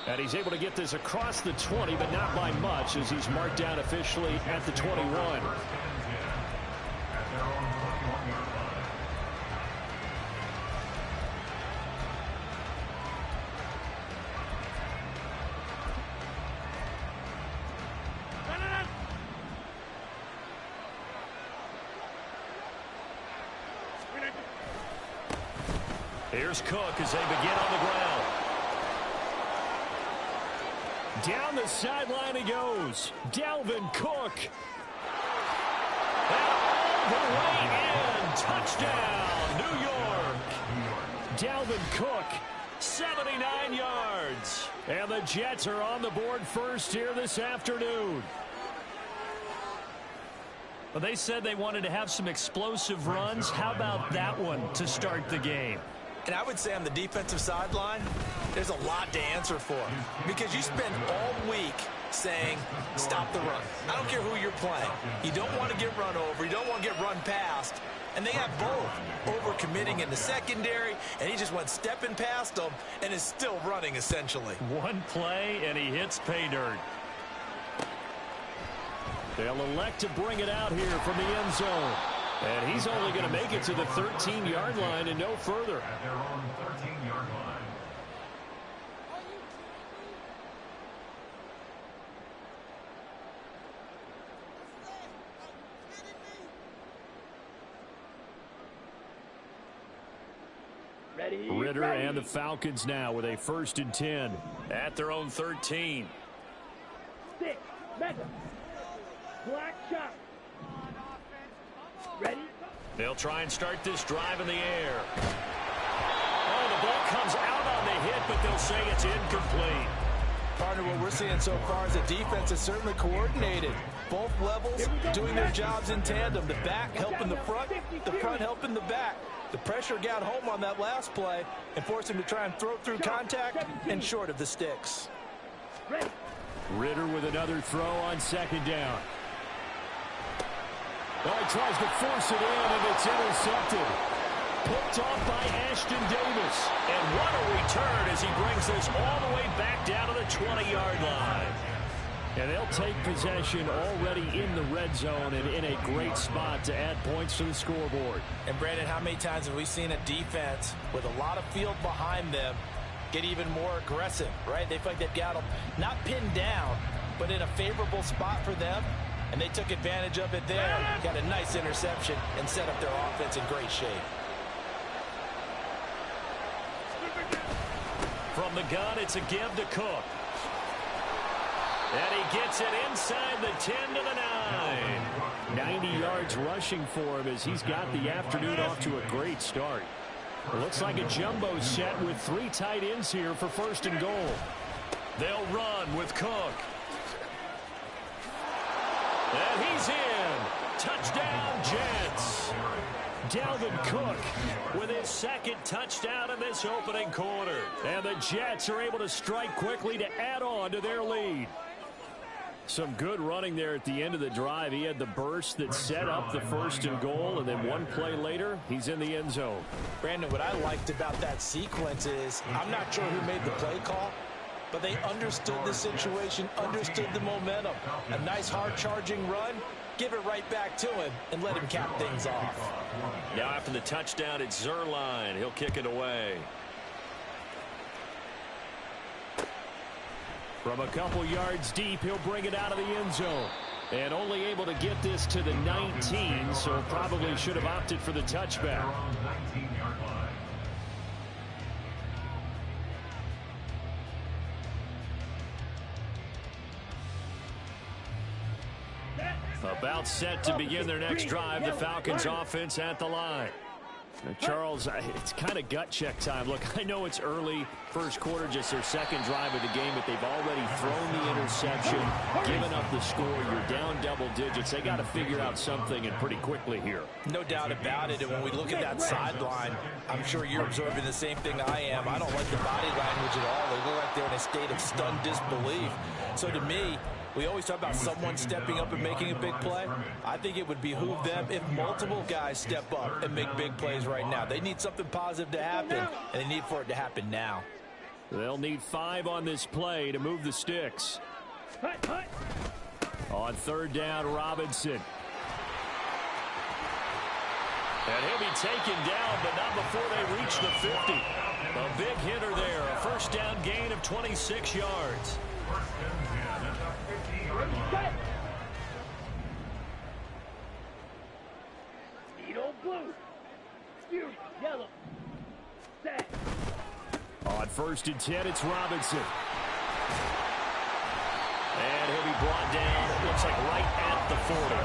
And he's able to get this across the 20, but not by much, as he's marked down officially at the 21. Here's Cook as they begin on the ground. Down the sideline he goes. Dalvin Cook. And all the way in. Touchdown, New York. Dalvin Cook, 79 yards. And the Jets are on the board first here this afternoon. Well, they said they wanted to have some explosive runs. How about that one to start the game? And I would say on the defensive sideline, there's a lot to answer for. Because you spend all week saying, stop the run. I don't care who you're playing. You don't want to get run over. You don't want to get run past. And they have both. Overcommitting in the secondary, and he just went stepping past them and is still running, essentially. One play, and he hits pay dirt. They'll elect to bring it out here from the end zone. And he's only going to make it to the 13-yard line and no further. At their own 13-yard line. Ready, Ritter and the Falcons now with a 1st and 10 at their own 13. 6, mega, black shot. Ready? They'll try and start this drive in the air. Oh, the ball comes out on the hit, but they'll say it's incomplete. Partner, what we're seeing so far is the defense is certainly coordinated. Both levels doing their jobs in tandem. The back helping the front helping the back. The pressure got home on that last play and forced him to try and throw through contact and short of the sticks. Ridder with another throw on second down. Oh, he tries to force it in, and it's intercepted. Picked off by Ashton Davis. And what a return as he brings this all the way back down to the 20-yard line. And they'll take possession already in the red zone and in a great spot to add points to the scoreboard. And, Brandon, how many times have we seen a defense with a lot of field behind them get even more aggressive, right? They feel like they've got them not pinned down, but in a favorable spot for them, and they took advantage of it there. Got a nice interception and set up their offense in great shape. From the gun, it's a give to Cook. And he gets it inside the 10 to the 9. 90 yards rushing for him as he's got the afternoon off to a great start. It looks like a jumbo set with 3 tight ends here for first and goal. They'll run with Cook. And he's in. Touchdown, Jets. Dalvin Cook with his second touchdown in this opening quarter. And the Jets are able to strike quickly to add on to their lead. Some good running there at the end of the drive. He had the burst that set up the first and goal, and then one play later, he's in the end zone. Brandon, what I liked about that sequence is I'm not sure who made the play call, but they understood the situation, understood the momentum. A nice hard-charging run, give it right back to him, and let him cap things off. Now after the touchdown, it's Zuerlein. He'll kick it away. From a couple yards deep, he'll bring it out of the end zone. And only able to get this to the 19, so probably should have opted for the touchback. About set to begin their next drive, the Falcons offense at the line. Now, Charles, it's kind of gut check time. Look, I know it's early, first quarter, just their second drive of the game, but they've already thrown the interception, given up the score. You're down double digits. They got to figure out something, and pretty quickly here. No doubt about it, and when we look at that sideline, I'm sure you're observing the same thing I am. I don't like the body language at all. They look like they're in a state of stunned disbelief. So to me, we always talk about someone stepping up and making a big play. I think it would behoove them if multiple guys step up and make big plays right now. They need something positive to happen, and they need for it to happen now. They'll need 5 on this play to move the sticks. On third down, Robinson. And he'll be taken down, but not before they reach the 50. A big hitter there, a first down gain of 26 yards. On first and 10, it's Robinson. And he'll be brought down, it looks like right at the 40.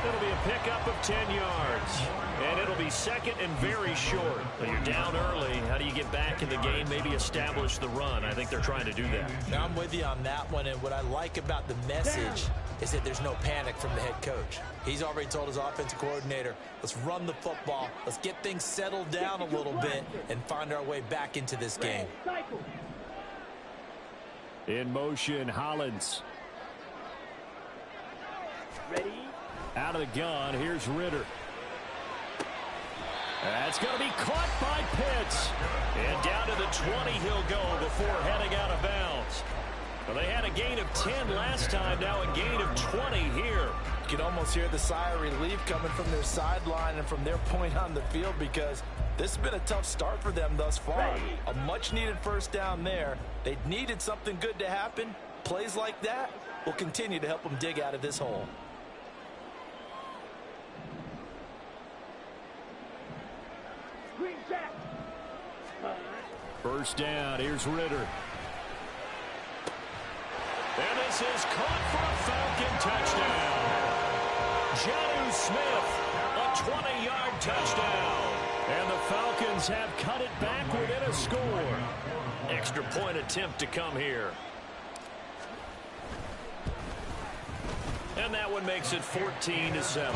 It'll be a pickup of 10 yards. And it'll be second and very short. But you're down early. How do you get back in the game, maybe establish the run? I think they're trying to do that. Now, I'm with you on that one, and what I like about the message is that there's no panic from the head coach. He's already told his offensive coordinator, let's run the football, let's get things settled down a little bit, and find our way back into this game. In motion, Hollins. Ready? Out of the gun, here's Ridder. That's going to be caught by Pitts. And down to the 20 he'll go before heading out of bounds. Well, they had a gain of 10 last time, now a gain of 20 here. You can almost hear the sigh of relief coming from their sideline and from their point on the field, because this has been a tough start for them thus far. A much-needed first down there. They needed something good to happen. Plays like that will continue to help them dig out of this hole. First down, here's Ridder. And this is caught for a Falcon touchdown. Jonnu Smith, a 20-yard touchdown. And the Falcons have cut it back within a score. Extra point attempt to come here. And that one makes it 14-7.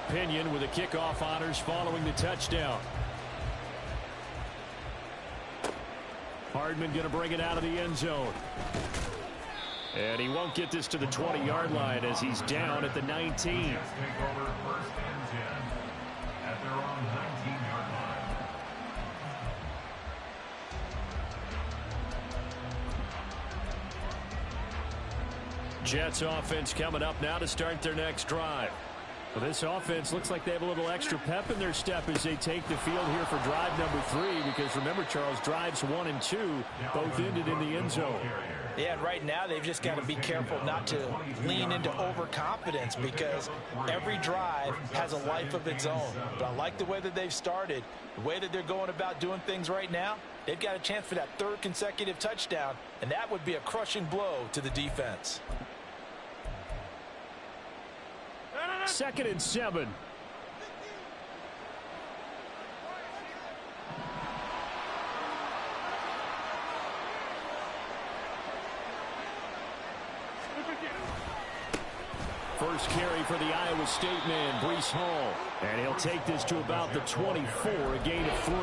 Pinion with the kickoff honors following the touchdown. Hardman going to bring it out of the end zone. And he won't get this to the 20-yard line as he's down at the 19. Take over 1st and 10 at their own 19-yard line. Jets offense coming up now to start their next drive. Well, this offense looks like they have a little extra pep in their step as they take the field here for drive number 3, because remember, Charles, drives 1 and 2 both ended in the end zone. Yeah, and right now they've just got to be careful not to lean into overconfidence, because every drive has a life of its own. But I like the way that they've started, the way that they're going about doing things right now. They've got a chance for that 3rd consecutive touchdown, and that would be a crushing blow to the defense. 2nd and 7. First carry for the Iowa State man, Breece Hall. And he'll take this to about the 24, a gain of 3.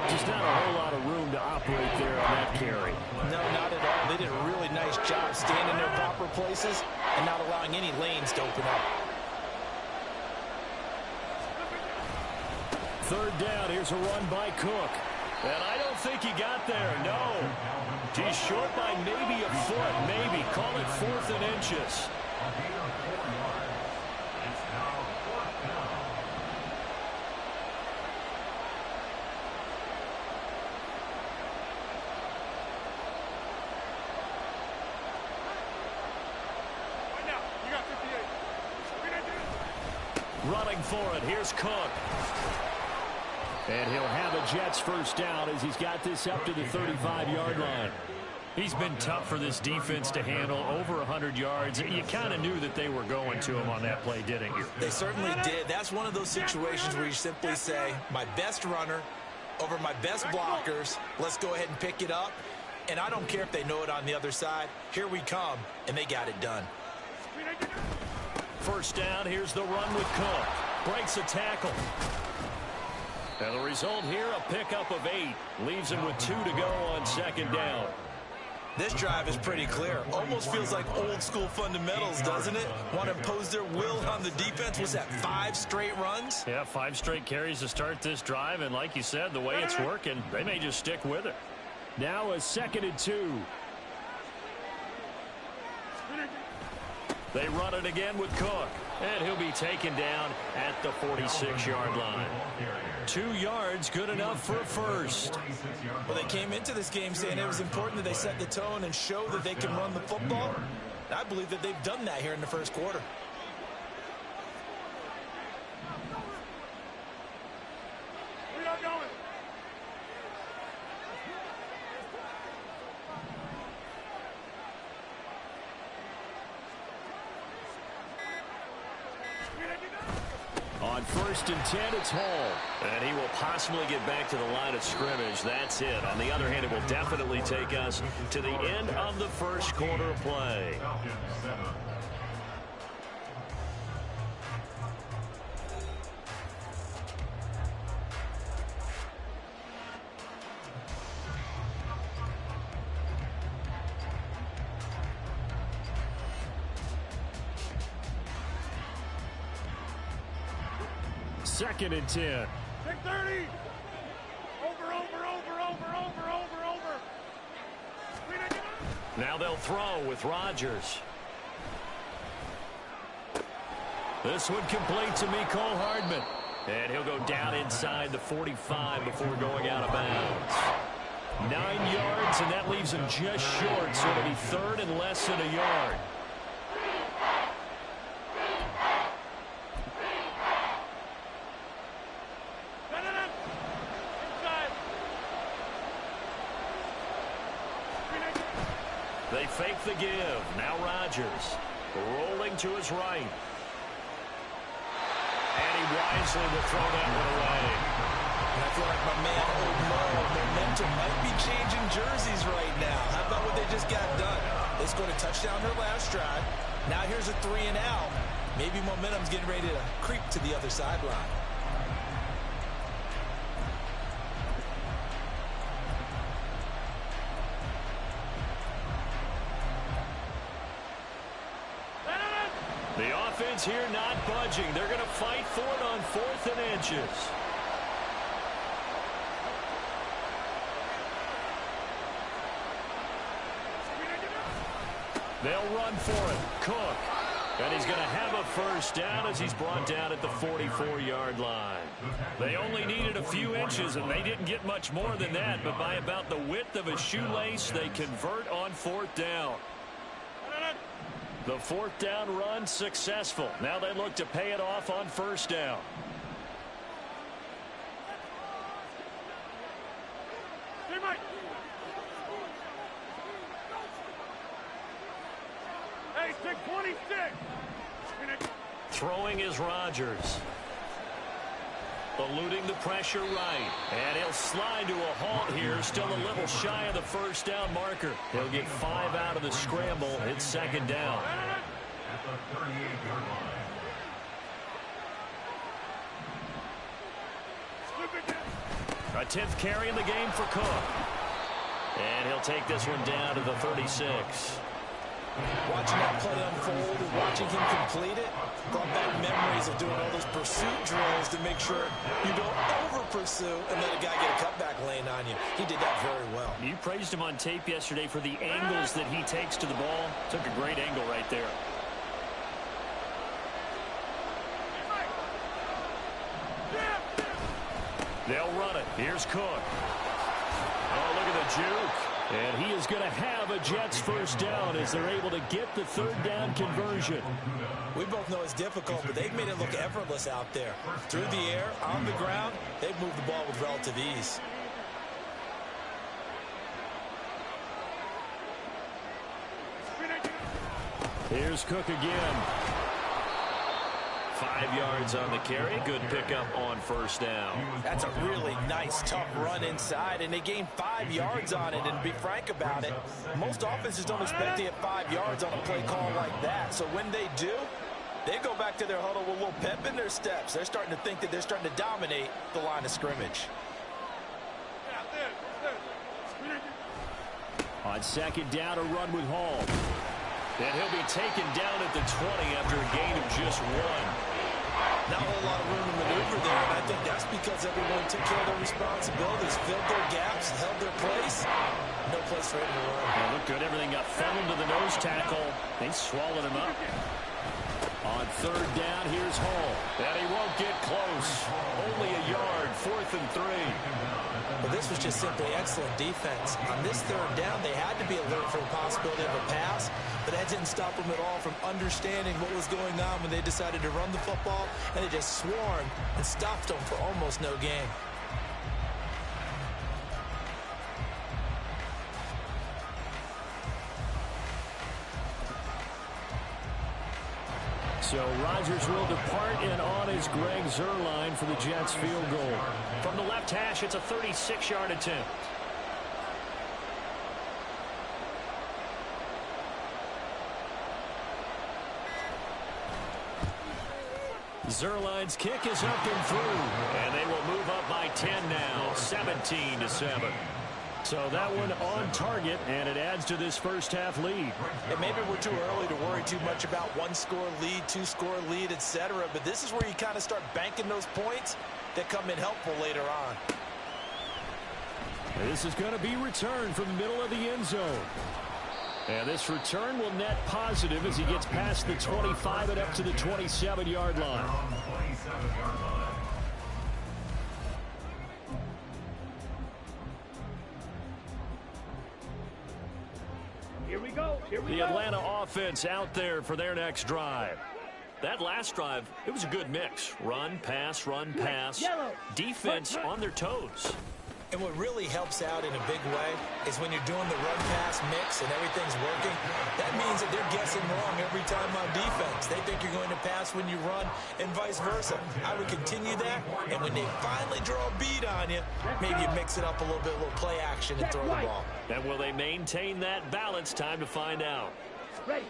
Just not a whole lot of room to operate there on that carry. No, not at all. They did a really nice job staying in their proper places and not allowing any lanes to open up. 3rd down, here's a run by Cook. And I don't think he got there, no. He's short by maybe a foot, maybe. Call it 4th and inches. Running for it, here's Cook. And he'll have a Jets first down as he's got this up to the 35-yard line. He's been tough for this defense to handle, over 100 yards. You kind of knew that they were going to him on that play, didn't you? They certainly did. That's one of those situations where you simply say, my best runner over my best blockers, let's go ahead and pick it up. And I don't care if they know it on the other side. Here we come, and they got it done. First down, here's the run with Cook. Breaks a tackle. And the result here, a pickup of 8. Leaves him with 2 to go on 2nd down. This drive is pretty clear. Almost feels like old school fundamentals, doesn't it? Want to impose their will on the defense. Was that 5 straight runs? Yeah, 5 straight carries to start this drive. And like you said, the way it's working, they may just stick with it. Now a 2nd and 2. They run it again with Cook. And he'll be taken down at the 46-yard line. 2 yards, good enough for a first. Well, they came into this game saying it was important that they set the tone and show that they can run the football. I believe that they've done that here in the first quarter. We're not going. On 1st and 10, it's Hall. And he will possibly get back to the line of scrimmage. That's it. On the other hand, it will definitely take us to the end of the first quarter of play. Second and 10. 6:30. Over. Now they'll throw with Rodgers. This one complete to Mecole Hardman. And he'll go down inside the 45 before going out of bounds. 9 yards, and that leaves him just short, so it'll be 3rd and less than a yard. They fake the give. Now Rodgers rolling to his right. And he wisely will throw that one away. And I feel like my man, Old Mo, momentum might be changing jerseys right now. How about what they just got done? They scored a touchdown their last drive. Now here's a 3 and out. Maybe momentum's getting ready to creep to the other sideline. The offense here not budging. They're going to fight for it on 4th and inches. They'll run for it. Cook. And he's going to have a first down as he's brought down at the 44-yard line. They only needed a few inches, and they didn't get much more than that. But by about the width of a shoelace, they convert on 4th down. The 4th down run successful. Now they look to pay it off on 1st down. Hey, Mike. Hey, 626. Throwing is Rodgers. Eluding the pressure right. And he'll slide to a halt here. Still a little shy of the 1st down marker. He'll get 5 out of the scramble. It's 2nd down. At the 38-yard line. A 10th carry in the game for Cook. And he'll take this one down to the 36. Watching that play unfold and watching him complete it brought back memories of doing all those pursuit drills to make sure you don't over-pursue and let a guy get a cutback lane on you. He did that very well. You praised him on tape yesterday for the angles that he takes to the ball. Took a great angle right there. They'll run it. Here's Cook. Oh, look at the juke. And he is going to have a Jets first down as they're able to get the 3rd down conversion. We both know it's difficult, but they've made it look effortless out there. Through the air, on the ground, they've moved the ball with relative ease. Here's Cook again. 5 yards on the carry. Good pickup on 1st down. That's a really nice, tough run inside, and they gained 5 yards on it. And to be frank about it, most offenses don't expect to get 5 yards on a play call like that. So when they do, they go back to their huddle with a little pep in their steps. They're starting to think that they're starting to dominate the line of scrimmage. On 2nd down, a run with Hall. And he'll be taken down at the 20 after a gain of just 1. Not a whole lot of room to maneuver there, and I think that's because everyone took care of their responsibilities, filled their gaps, held their place. No place for him to run. Well, looked good. Everything got funneled to the nose tackle. They swallowed him up. On 3rd down, here's Hall. And he won't get close. Only a yard, 4th and 3. But this was just simply excellent defense. On this 3rd down, they had to be alert for the possibility of a pass, but that didn't stop them at all from understanding what was going on when they decided to run the football, and they just swarmed and stopped them for almost no gain. So Rodgers will depart, and on is Greg Zuerlein for the Jets field goal. From the left hash, it's a 36-yard attempt. Zuerlein's kick is up and through, and they will move up by 10 now, 17-7. So that one on target, and it adds to this first half lead. And maybe we're too early to worry too much about 1-score lead, 2-score lead, etc. But this is where you kind of start banking those points that come in helpful later on. This is going to be returned from the middle of the end zone. And this return will net positive as he gets past the 25 and up to the 27-yard line. Here we go. The Atlanta offense out there for their next drive. That last drive, it was a good mix. Run, pass, defense on their toes. And what really helps out in a big way is when you're doing the run-pass mix and everything's working, that means that they're guessing wrong every time on defense. They think you're going to pass when you run and vice versa. I would continue that, and when they finally draw a bead on you, maybe you mix it up a little bit, a little play action and throw the ball. And will they maintain that balance? Time to find out. Ready.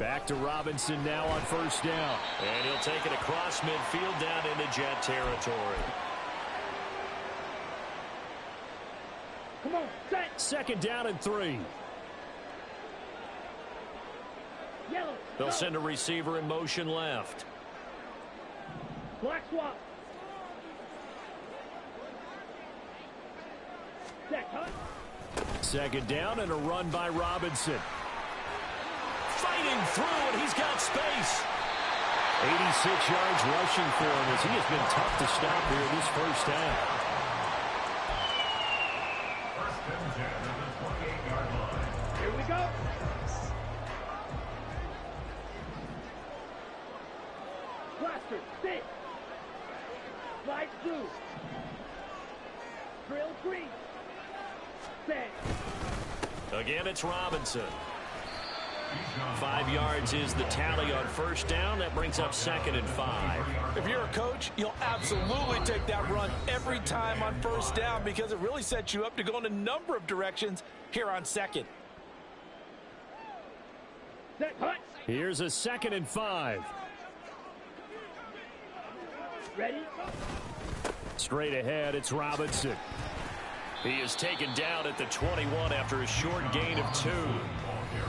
Back to Robinson now on first down. And he'll take it across midfield down into Jet territory. Come on, set. Second down and 3. Yellow. They'll send a receiver in motion left. Black swap. Set, huh? Second down and a run by Robinson. Fighting through, and he's got space. 86 yards rushing for him as he has been tough to stop here this first half. First and 10 at the 28-yard line. Here we go. Blaster, sit. Slide through. Drill 3. Set. Again, it's Robinson. 5 yards is the tally on first down. That brings up second and 5. If you're a coach, you'll absolutely take that run every time on first down because it really sets you up to go in a number of directions here on second. Set, hut. Here's a second and 5. Ready? Straight ahead, it's Robinson. He is taken down at the 21 after a short gain of 2.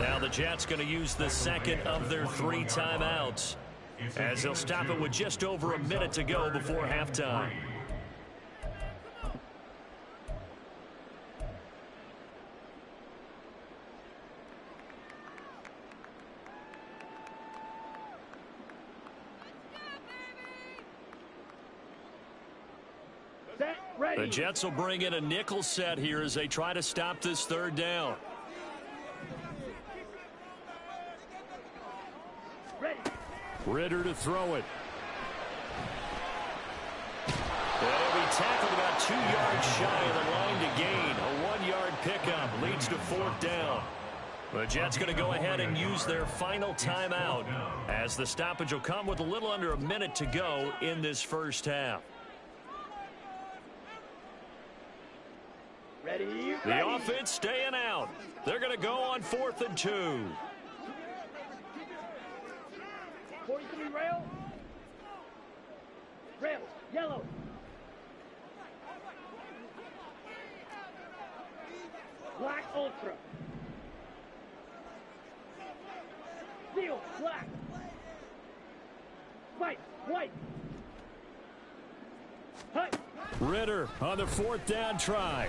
Now the Jets going to use the second of their 3 timeouts as they'll stop it with just over a minute to go before halftime. Set, ready. The Jets will bring in a nickel set here as they try to stop this third down. Ready. Ritter to throw it. And he'll be tackled about 2 yards shy of the line to gain. A 1-yard pickup leads to fourth down. The Jets going to go ahead and use their final timeout as the stoppage will come with a little under a minute to go in this first half. Ready. The offense staying out. They're going to go on 4th and 2. 43 rail. Rail. Yellow. Black ultra. Steel. Black. White. White. Hut. Ritter on the 4th down try.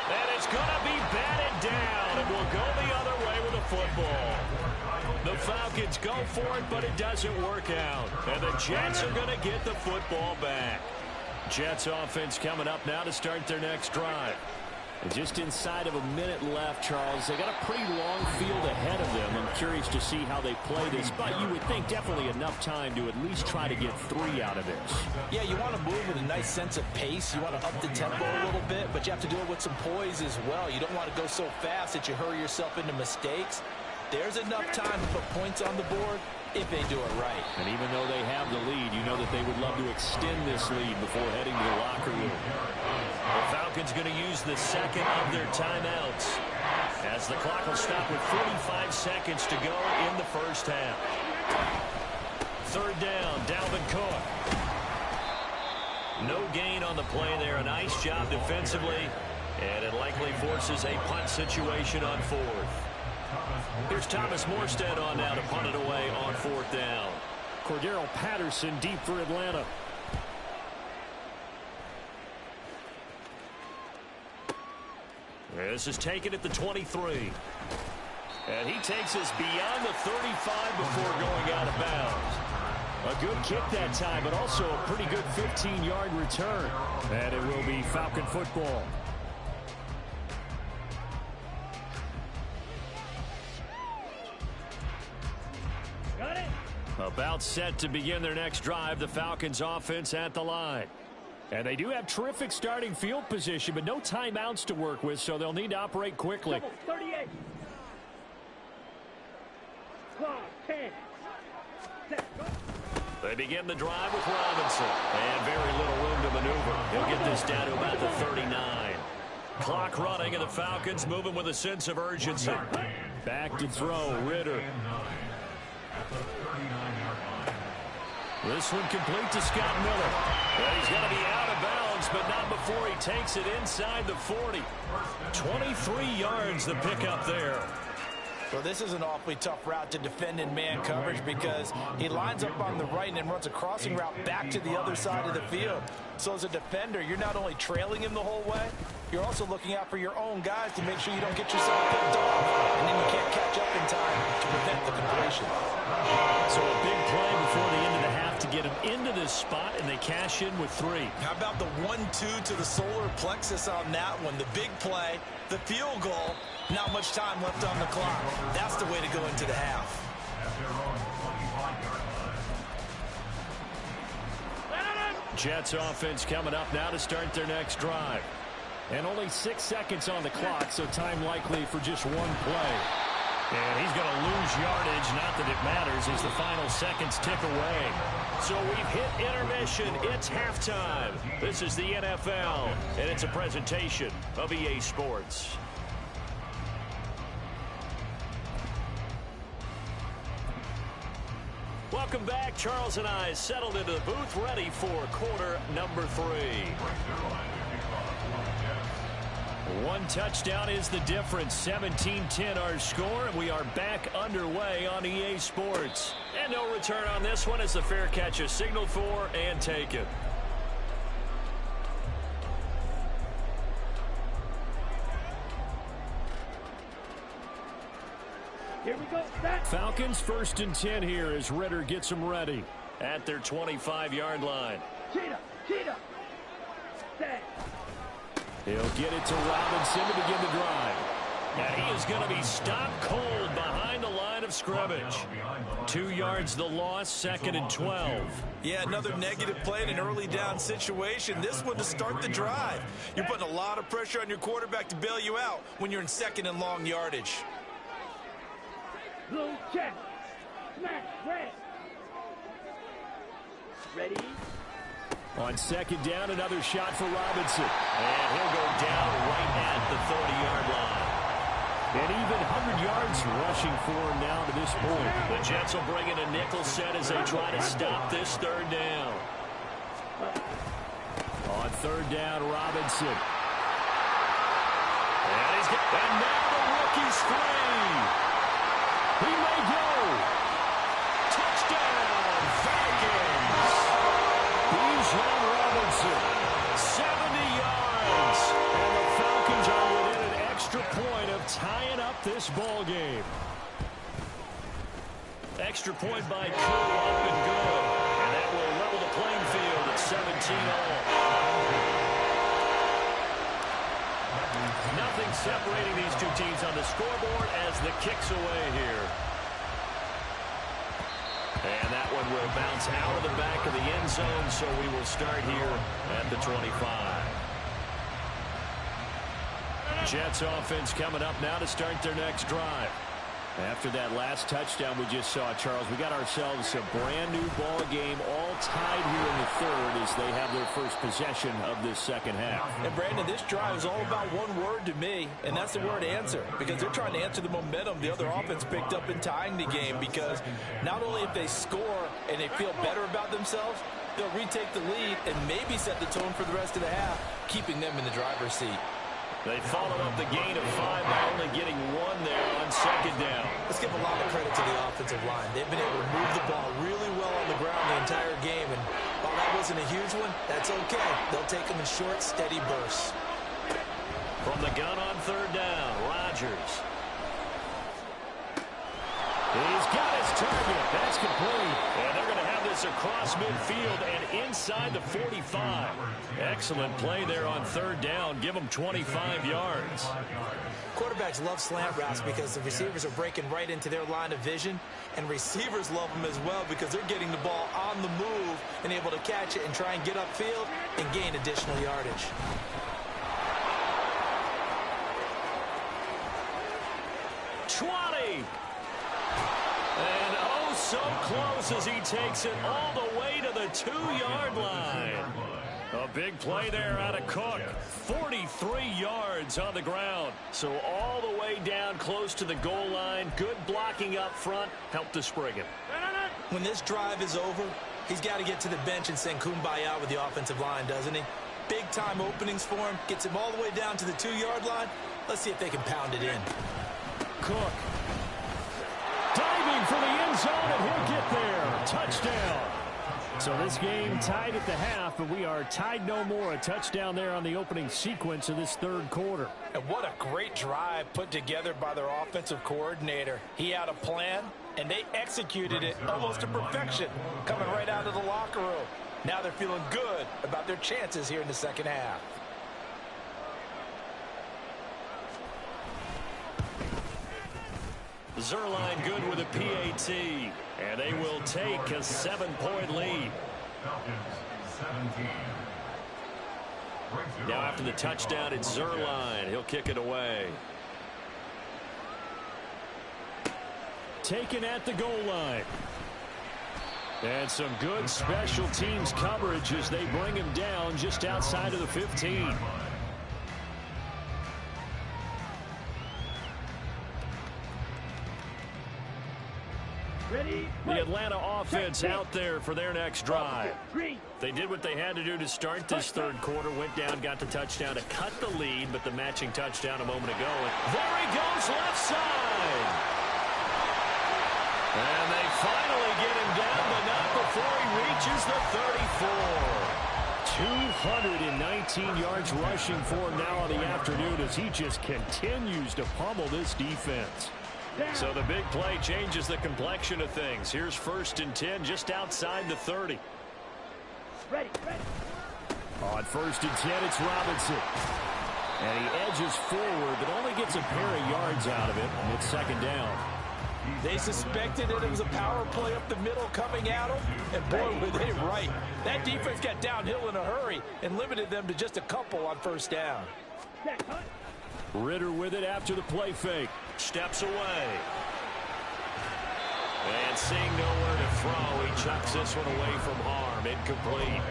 And it's going to be batted down, and we'll go the other way with the football. The Falcons go for it, but it doesn't work out. And the Jets are going to get the football back. Jets offense coming up now to start their next drive. And just inside of a minute left, Charles. They got a pretty long field ahead of them. I'm curious to see how they play this, but you would think definitely enough time to at least try to get 3 out of this. Yeah, you want to move with a nice sense of pace. You want to up the tempo a little bit, but you have to do it with some poise as well. You don't want to go so fast that you hurry yourself into mistakes. There's enough time to put points on the board if they do it right. And even though they have the lead, you know that they would love to extend this lead before heading to the locker room. The Falcons going to use the second of their timeouts as the clock will stop with 45 seconds to go in the first half. Third down, Dalvin Cook. No gain on the play there. A nice job defensively, and it likely forces a punt situation on 4th. Here's Thomas Morstead on now to punt it away on 4th down. Cordero Patterson deep for Atlanta. This is taken at the 23. And he takes us beyond the 35 before going out of bounds. A good kick that time, but also a pretty good 15-yard return. And it will be Falcon football. Got it. About set to begin their next drive, the Falcons offense at the line. And they do have terrific starting field position, but no timeouts to work with, so they'll need to operate quickly. 38. 10. They begin the drive with Robinson. And very little room to maneuver. He'll get this down to about the 39. Clock running, and the Falcons moving with a sense of urgency. Back to throw, Ritter. This one complete to Scott Miller. And he's going to be out of bounds, but not before he takes it inside the 40. 23 yards the pickup there. Well, this is an awfully tough route to defend in man coverage because he lines up on the right and then runs a crossing route back to the other side of the field. So as a defender, you're not only trailing him the whole way, you're also looking out for your own guys to make sure you don't get yourself picked off, and then you can't catch up in time to prevent the completion. So a big play before the end of the half to get him into this spot, and they cash in with 3. How about the 1-2 to the solar plexus on that one? The big play, the field goal, not much time left on the clock. That's the way to go into the half. Jets offense coming up now to start their next drive. And only 6 seconds on the clock, so time likely for just one play. And he's going to lose yardage, not that it matters, as the final seconds tick away. So we've hit intermission. It's halftime. This is the NFL, and it's a presentation of EA Sports. Welcome back. Charles and I settled into the booth, ready for quarter number 3. One touchdown is the difference. 17-10 our score, and we are back underway on EA Sports. And no return on this one as the fair catch is signaled for and taken. Here we go. Set. Falcons 1st and 10 here as Ritter gets them ready at their 25-yard line. Cheetah. Set. He'll get it to Robinson to begin the drive. And he is going to be stopped cold behind the line of scrimmage. 2 yards the loss, 2nd and 12. Yeah, another negative play in an early down situation. This one to start the drive. You're putting a lot of pressure on your quarterback to bail you out when you're in 2nd and long yardage. Blue check. Smash. Red. Ready. On 2nd down, another shot for Robinson. And he'll go down right at the 30-yard line. And even 100 yards rushing for him now to this point. The Jets will bring in a nickel set as they try to stop this 3rd down. On 3rd down, Robinson. And now the rookie's free. He may go. Touchdown, Falcons. Bijan Robinson, 70 yards. And the Falcons are within an extra point of tying up this ball game. Extra point by Koo, up and good. And that will level the playing field at 17-all. Nothing separating these two teams on the scoreboard as the kick's away here. And that one will bounce out of the back of the end zone, so we will start here at the 25. Jets offense coming up now to start their next drive. After that last touchdown we just saw, Charles, we got ourselves a brand new ball game, all tied here in the 3rd as they have their first possession of this 2nd half. And Brandon, this drive is all about one word to me, and that's the word answer, because they're trying to answer the momentum the other offense picked up in tying the game, because not only if they score and they feel better about themselves, they'll retake the lead and maybe set the tone for the rest of the half, keeping them in the driver's seat. They follow up the gain of 5 by only getting 1 there on 2nd down. Let's give a lot of credit to the offensive line. They've been able to move the ball really well on the ground the entire game, and while that wasn't a huge one, that's okay. They'll take them in short, steady bursts. From the gun on 3rd down, Rodgers. He's got his target. That's complete. And they're going to have this across midfield and inside the 45. Excellent play there on 3rd down. Give them 25 yards. Quarterbacks love slant routes because the receivers are breaking right into their line of vision, and receivers love them as well because they're getting the ball on the move and able to catch it and try and get upfield and gain additional yardage. And oh, so close as he takes it all the way to the 2-yard line. A big play there out of Cook. 43 yards on the ground. So all the way down close to the goal line. Good blocking up front. Helped to spring it. When this drive is over, he's got to get to the bench and sing Kumbaya with the offensive line, doesn't he? Big-time openings for him. Gets him all the way down to the 2-yard line. Let's see if they can pound it in. Cook. Diving for the end zone, and he'll get there. Touchdown. So this game tied at the half, but we are tied no more. A touchdown there on the opening sequence of this third quarter. And what a great drive put together by their offensive coordinator. He had a plan, and they executed it almost to perfection, coming right out of the locker room. Now they're feeling good about their chances here in the second half. Zuerlein good with a PAT, and they will take a 7-point lead. Now after the touchdown, it's Zuerlein. He'll kick it away. Taken at the goal line. And some good special teams coverage as they bring him down just outside of the 15. The Atlanta offense out there for their next drive. They did what they had to do to start this third quarter. Went down, got the touchdown to cut the lead, but the matching touchdown a moment ago. And there he goes left side. And they finally get him down, but not before he reaches the 34. 219 yards rushing for him now on the afternoon as he just continues to pummel this defense. So the big play changes the complexion of things. Here's 1st and 10 just outside the 30. On 1st and 10, it's Robinson. And he edges forward, but only gets a pair of yards out of it. And it's 2nd down. They suspected that it was a power play up the middle coming at them, and boy, were they right. That defense got downhill in a hurry and limited them to just a couple on 1st down. Ritter with it after the play fake. Steps away. And seeing nowhere to throw, he chucks this one away from harm. Incomplete.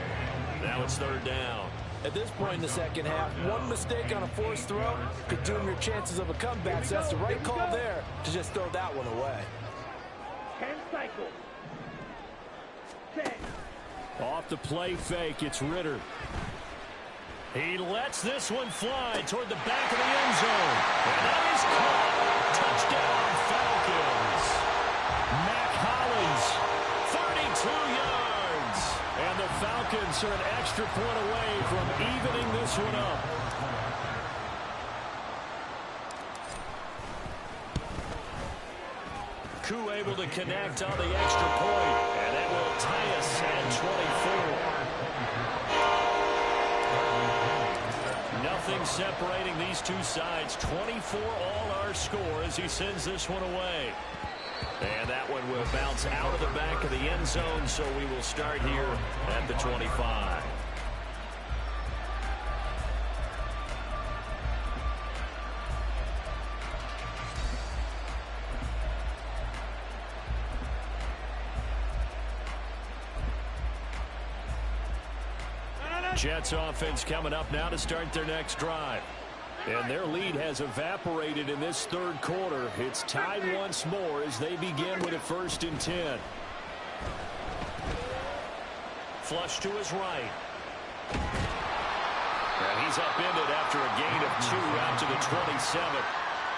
Now it's 3rd down. At this point in the second half, one mistake on a forced throw could doom your chances of a comeback. So that's the right call there to just throw that one away. 10 cycles. Off the play fake, it's Ritter. He lets this one fly toward the back of the end zone. And that is caught. Touchdown, Falcons. Mack Hollins, 32 yards. And the Falcons are an extra point away from evening this one up. Koo able to connect on the extra point. And that will tie us at 24. Nothing separating these two sides. 24 all our score as he sends this one away. And that one will bounce out of the back of the end zone, so we will start here at the 25. Jets offense coming up now to start their next drive. And their lead has evaporated in this third quarter. It's tied once more as they begin with a 1st and 10. Flush to his right. And he's upended after a gain of 2 out to the 27.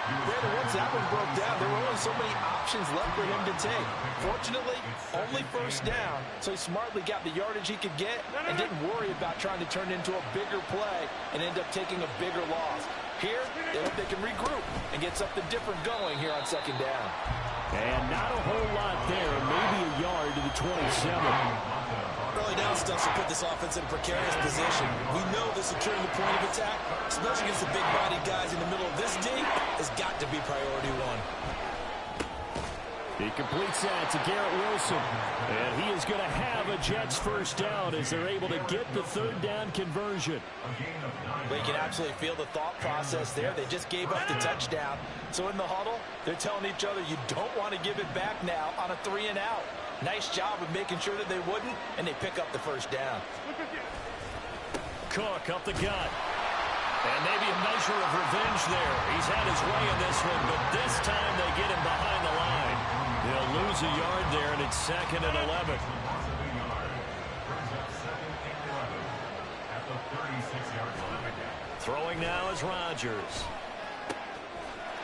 Brandon, once that one broke down, there were only so many options left for him to take. Fortunately, only 1st down, so he smartly got the yardage he could get and didn't worry about trying to turn it into a bigger play and end up taking a bigger loss. Here, they hope they can regroup and get something different going here on 2nd down. And not a whole lot there, maybe a yard to the 27. Early down stuff to put this offense in a precarious position. We know that securing the point of attack, especially against the big-bodied guys in the middle of this D, has got to be priority one. He completes that to Garrett Wilson. And he is going to have a Jets 1st down as they're able to get the 3rd down conversion. But you can absolutely feel the thought process there. They just gave up the touchdown. So in the huddle, they're telling each other, you don't want to give it back now on a 3 and out. Nice job of making sure that they wouldn't, and they pick up the 1st down. Cook up the gut. And maybe a measure of revenge there. He's had his way in this one, but this time they get him behind the line. They'll lose a yard there, and it's 2nd and 11. Throwing now is Rodgers.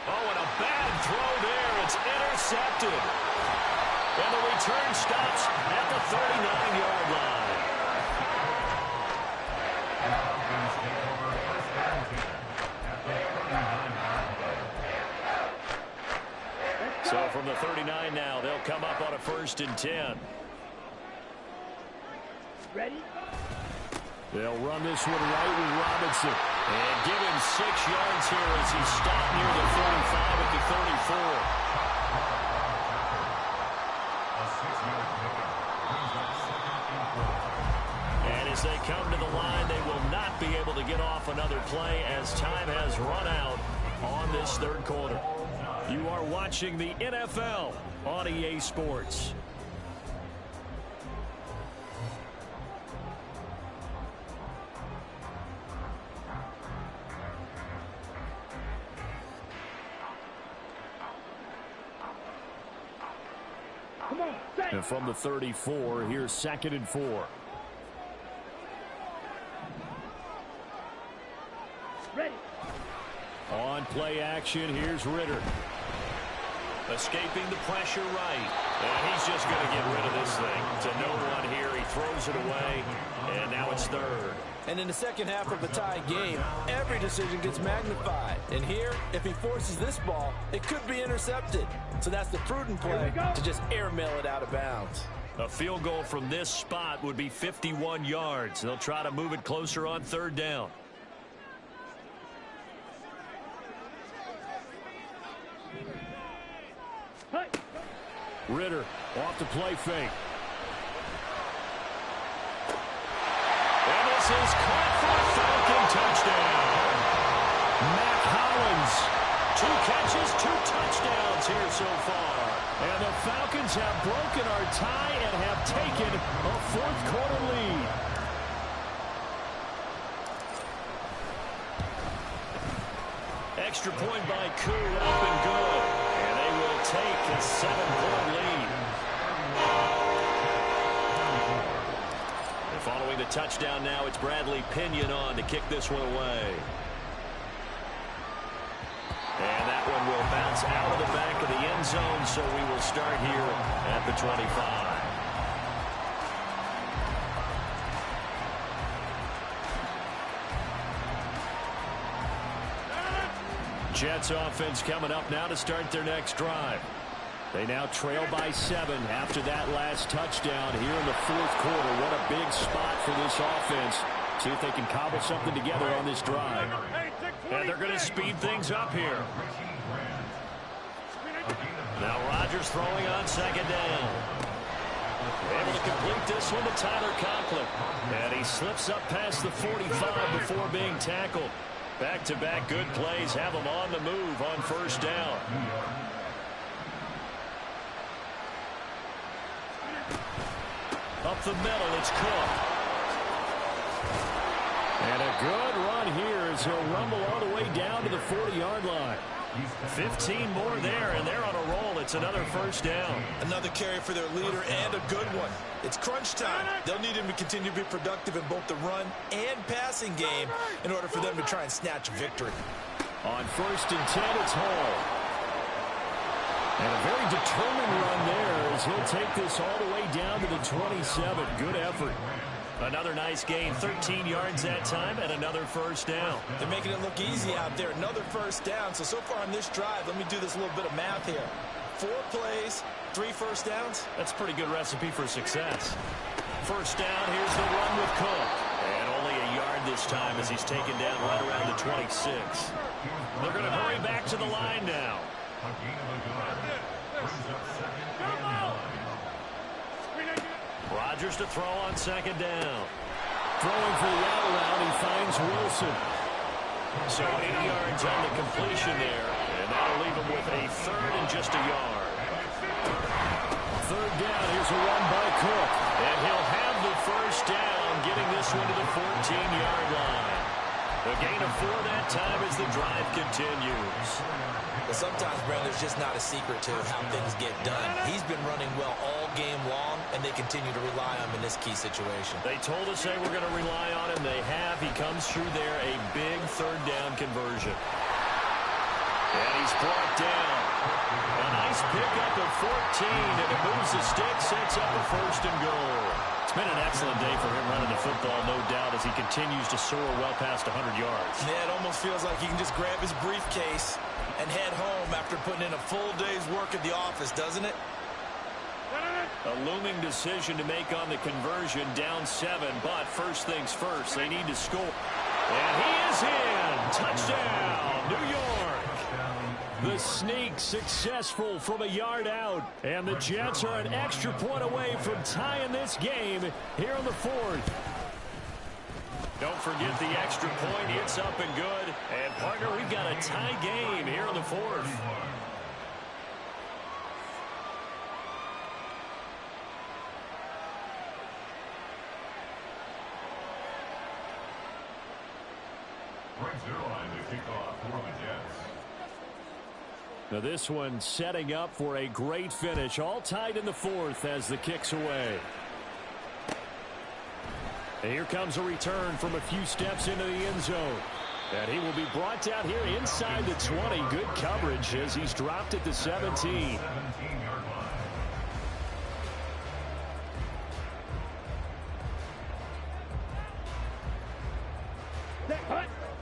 Oh, and a bad throw there. It's intercepted. And the return stops at the 39-yard line. So from the 39 now, they'll come up on a 1st and 10. Ready? They'll run this one right with Robinson. And give him 6 yards here as he stopped near the 45 at the 34. And as they come to the line, they will not be able to get off another play as time has run out on this 3rd quarter. You are watching the NFL on EA Sports. And from the 34, here's 2nd and 4. Ready. On play action, here's Ritter. Escaping the pressure right. And he's just going to get rid of this thing. To no one here. He throws it away. And now it's 3rd. And in the second half of a tie game, every decision gets magnified. And here, if he forces this ball, it could be intercepted. So that's the prudent play to just airmail it out of bounds. A field goal from this spot would be 51 yards. They'll try to move it closer on 3rd down. Ritter off the play fake. And this is caught for a Falcon touchdown. Mac Hollins, 2 catches, 2 touchdowns here so far. And the Falcons have broken our tie and have taken a 4th quarter lead. Extra point by Koo, up and good. And they will take a 7-point lead. And following the touchdown now, it's Bradley Pinion on to kick this one away. And that one will bounce out of the back of the end zone, so we will start here at the 25. Jets offense coming up now to start their next drive. They now trail by 7 after that last touchdown here in the 4th quarter. What a big spot for this offense. See if they can cobble something together on this drive. And they're going to speed things up here. Now Rodgers throwing on 2nd down. Able to complete this one to Tyler Conklin. And he slips up past the 45 before being tackled. Back-to-back good plays have him on the move on 1st down. Up the middle, it's Cook. And a good run here as he'll rumble all the way down to the 40-yard line. 15 more there, and they're on a roll. It's another 1st down. Another carry for their leader, and a good one. It's crunch time. They'll need him to continue to be productive in both the run and passing game in order for them to try and snatch a victory. On 1st and 10, it's Hall. And a very determined run there as he'll take this all the way down to the 27. Good effort. Another nice gain, 13 yards that time, and another 1st down. They're making it look easy out there. Another 1st down. So far on this drive, let me do this little bit of math here. 4 plays, 3 1st downs. That's a pretty good recipe for success. 1st down, here's the run with Cook. And only a yard this time as he's taken down right around the 26. They're going to hurry back to the line now. Rodgers to throw on 2nd down. Throwing for the out route, he finds Wilson. So 8 yards on the completion there, and that'll leave him with a 3rd and just a yard. third down. Here's a run by Cook. And he'll have the first down, getting this one to the 14-yard line. A gain of 4 that time as the drive continues. But sometimes, Brandon, there's just not a secret to how things get done. He's been running well all game long, and they continue to rely on him in this key situation. They told us they were going to rely on him. They have. He comes through there, a big third down conversion. And he's brought down. A nice pickup of 14, and it moves the stick, sets up a first and goal. It's been an excellent day for him running the football, no doubt, as he continues to soar well past 100 yards. Yeah, it almost feels like he can just grab his briefcase and head home after putting in a full day's work at the office, doesn't it? A looming decision to make on the conversion, down 7, but first things first, they need to score. And he is in! Touchdown, New York! The sneak successful from a yard out, and the Jets are an extra point away from tying this game here in the 4th. Don't forget the extra point. It's up and good. And, partner, we've got a tie game here in the 4th. Now this one setting up for a great finish. All tied in the 4th as the kick's away. And here comes a return from a few steps into the end zone. And he will be brought down here inside the 20. Good coverage as he's dropped at the 17.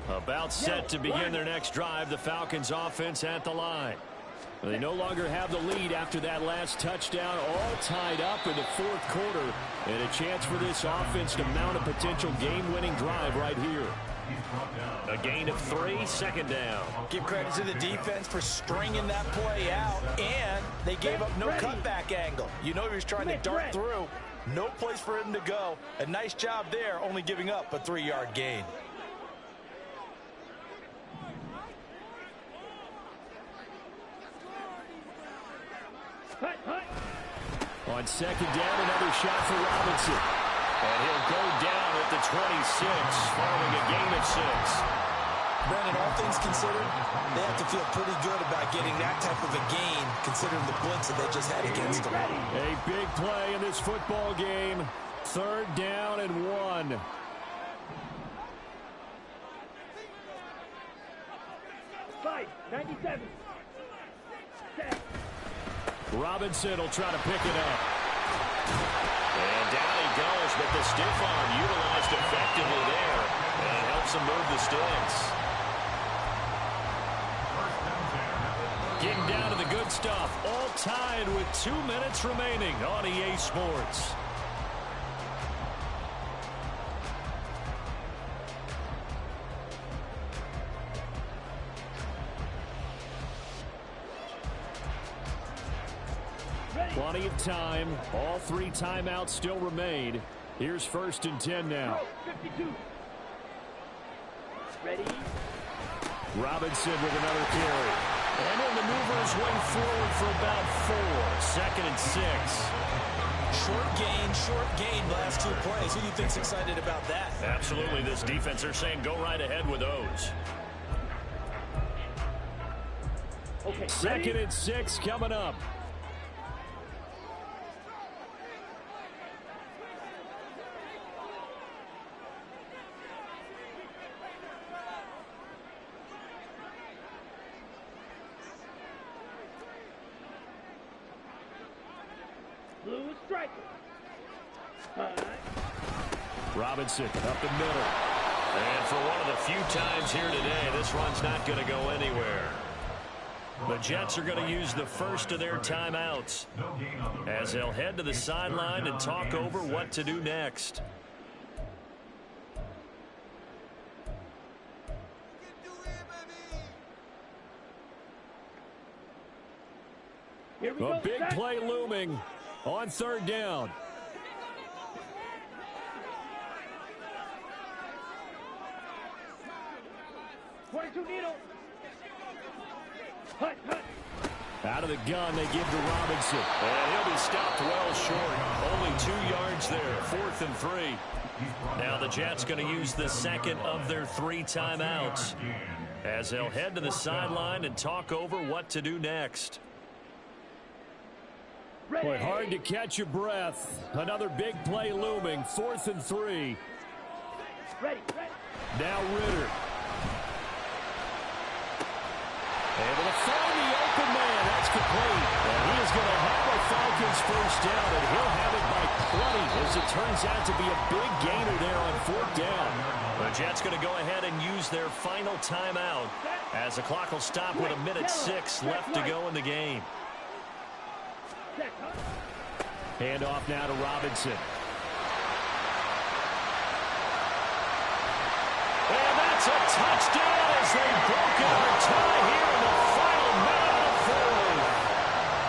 About set to begin their next drive. The Falcons offense at the line. They no longer have the lead after that last touchdown. All tied up in the 4th quarter. And a chance for this offense to mount a potential game-winning drive right here. A gain of 3, second down. Give credit to the defense for stringing that play out. And they gave up no cutback angle. You know he was trying to dart through. No place for him to go. A nice job there, only giving up a 3-yard gain. On second down, another shot for Robinson. And he'll go down at the 26, following a gain of 6. Brandon, all things considered, they have to feel pretty good about getting that type of a gain, considering the blitz that they just had against them. A big play in this football game. 3rd down and 1. Five, 97. Robinson will try to pick it up. And down he goes, but the stiff arm utilized effectively there. And it helps him move the sticks. Getting down to the good stuff. All tied with 2 minutes remaining on EA Sports. Plenty of time. All 3 timeouts still remain. Here's 1st and 10 now. 52. Ready? Robinson with another carry. And he'll maneuver his way forward for about 4. 2nd and 6. Short gain last 2 plays. Who do you think's excited about that? Absolutely. This defense, they're saying go right ahead with those. Okay, 2nd and 6 coming up. Blue striker. Robinson up the middle. And for one of the few times here today, this run's not going to go anywhere. The Jets are going to use the first of their timeouts as they'll head to the sideline and talk over what to do next. A big play looming on 3rd down. Out of the gun, they give to Robinson. And he'll be stopped well short. Only 2 yards there, 4th and 3. Now the Jets going to use the second of their 3 timeouts as they'll head to the sideline and talk over what to do next. Boy, hard to catch your breath. Another big play looming, 4th and 3. Ready. Now Ritter. Able to find the open man. That's complete. And he is going to have a Falcons first down, and he'll have it by plenty, as it turns out to be a big gainer there on 4th down. The Jets going to go ahead and use their final timeout as the clock will stop with 1:06 left to go in the game. Hand off now to Robinson. And that's a touchdown as they've broken our tie here in the final minute of the 4th.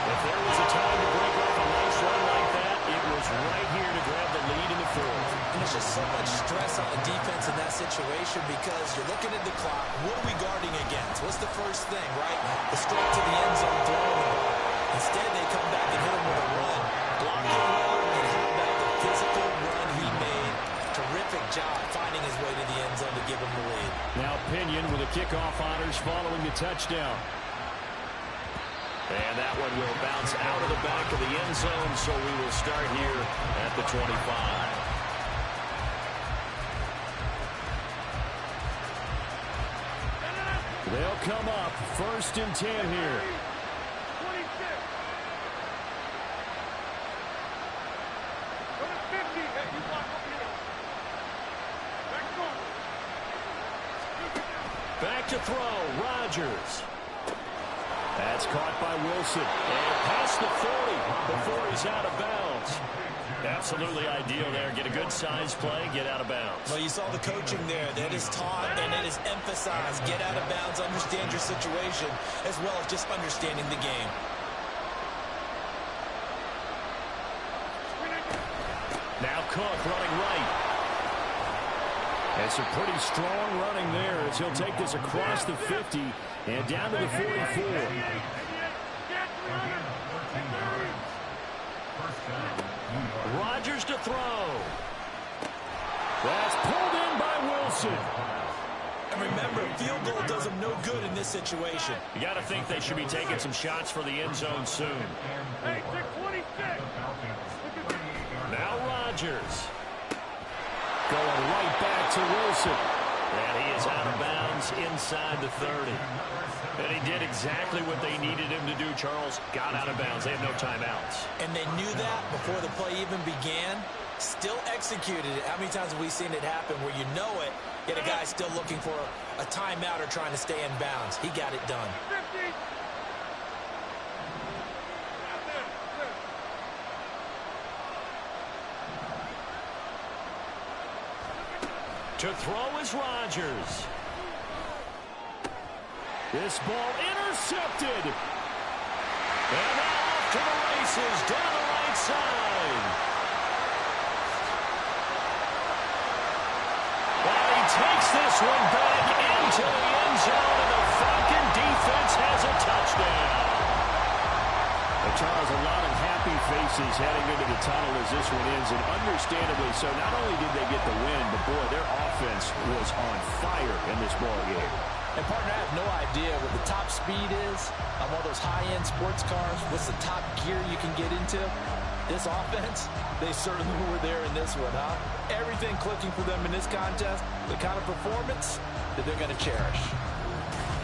If there was a time to break off a nice run like that, it was right here to grab the lead in the 4th. And there's just so much stress on the defense in that situation because you're looking at the clock. What are we guarding against? What's the first thing, right? The straight to the end zone throwing the ball. Instead, they come back and hit him with a run. Blocking well, and how about the physical run he made? Terrific job finding his way to the end zone to give him the lead. Now Pinion with the kickoff honors following the touchdown. And that one will bounce out of the back of the end zone, so we will start here at the 25. They'll come up 1st and 10 here. 26. Go to 50. Hey, you block over here. Back to throw, Rodgers. That's caught by Wilson. And past the 40 before he's out of bounds. Absolutely ideal there. Get a good size play, get out of bounds. Well, you saw the coaching there. That is taught and it is emphasized. Get out of bounds, understand your situation, as well as just understanding the game. Now Cook running right. And some pretty strong running there as he'll take this across the 50 and down to the 44. Rodgers to throw. That's pulled in by Wilson. And remember, field goal does them no good in this situation. You got to think they should be taking some shots for the end zone soon. Hey, 26. Now Rodgers. Going right back to Wilson. And he is out of bounds inside the 30. And he did exactly what they needed him to do, Charles. Got out of bounds. They have no timeouts. And they knew that before the play even began. Still executed it. How many times have we seen it happen where you know it, yet a guy still looking for a timeout or trying to stay in bounds? He got it done. 50. To throw is Rodgers. This ball intercepted. And now off to the races down the right side. And he takes this one back into the end zone, and the Falcon defense has a touchdown. Charles, a lot of happy faces heading into the tunnel as this one ends, and understandably so. Not only did they get the win, but boy, their offense was on fire in this ball game. And partner, I have no idea what the top speed is on one of those high-end sports cars. What's the top gear you can get into? This offense, they certainly were there in this one, huh? Everything clicking for them in this contest, the kind of performance that they're going to cherish.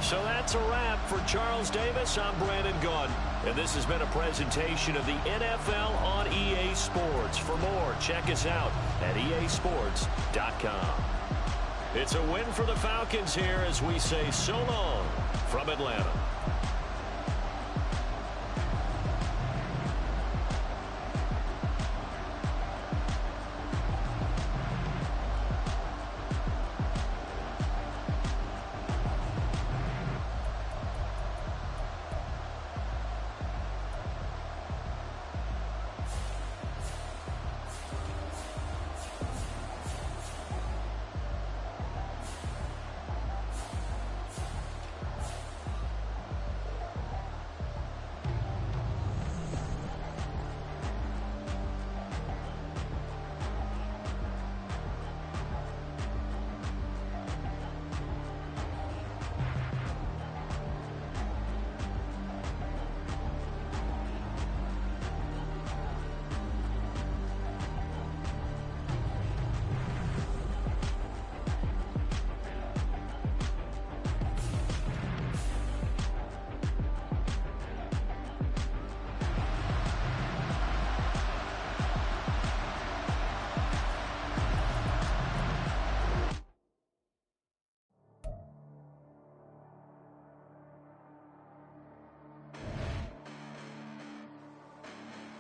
So that's a wrap for Charles Davis. I'm Brandon Gunn, and this has been a presentation of the NFL on EA Sports. For more, check us out at easports.com. It's a win for the Falcons here as we say so long from Atlanta.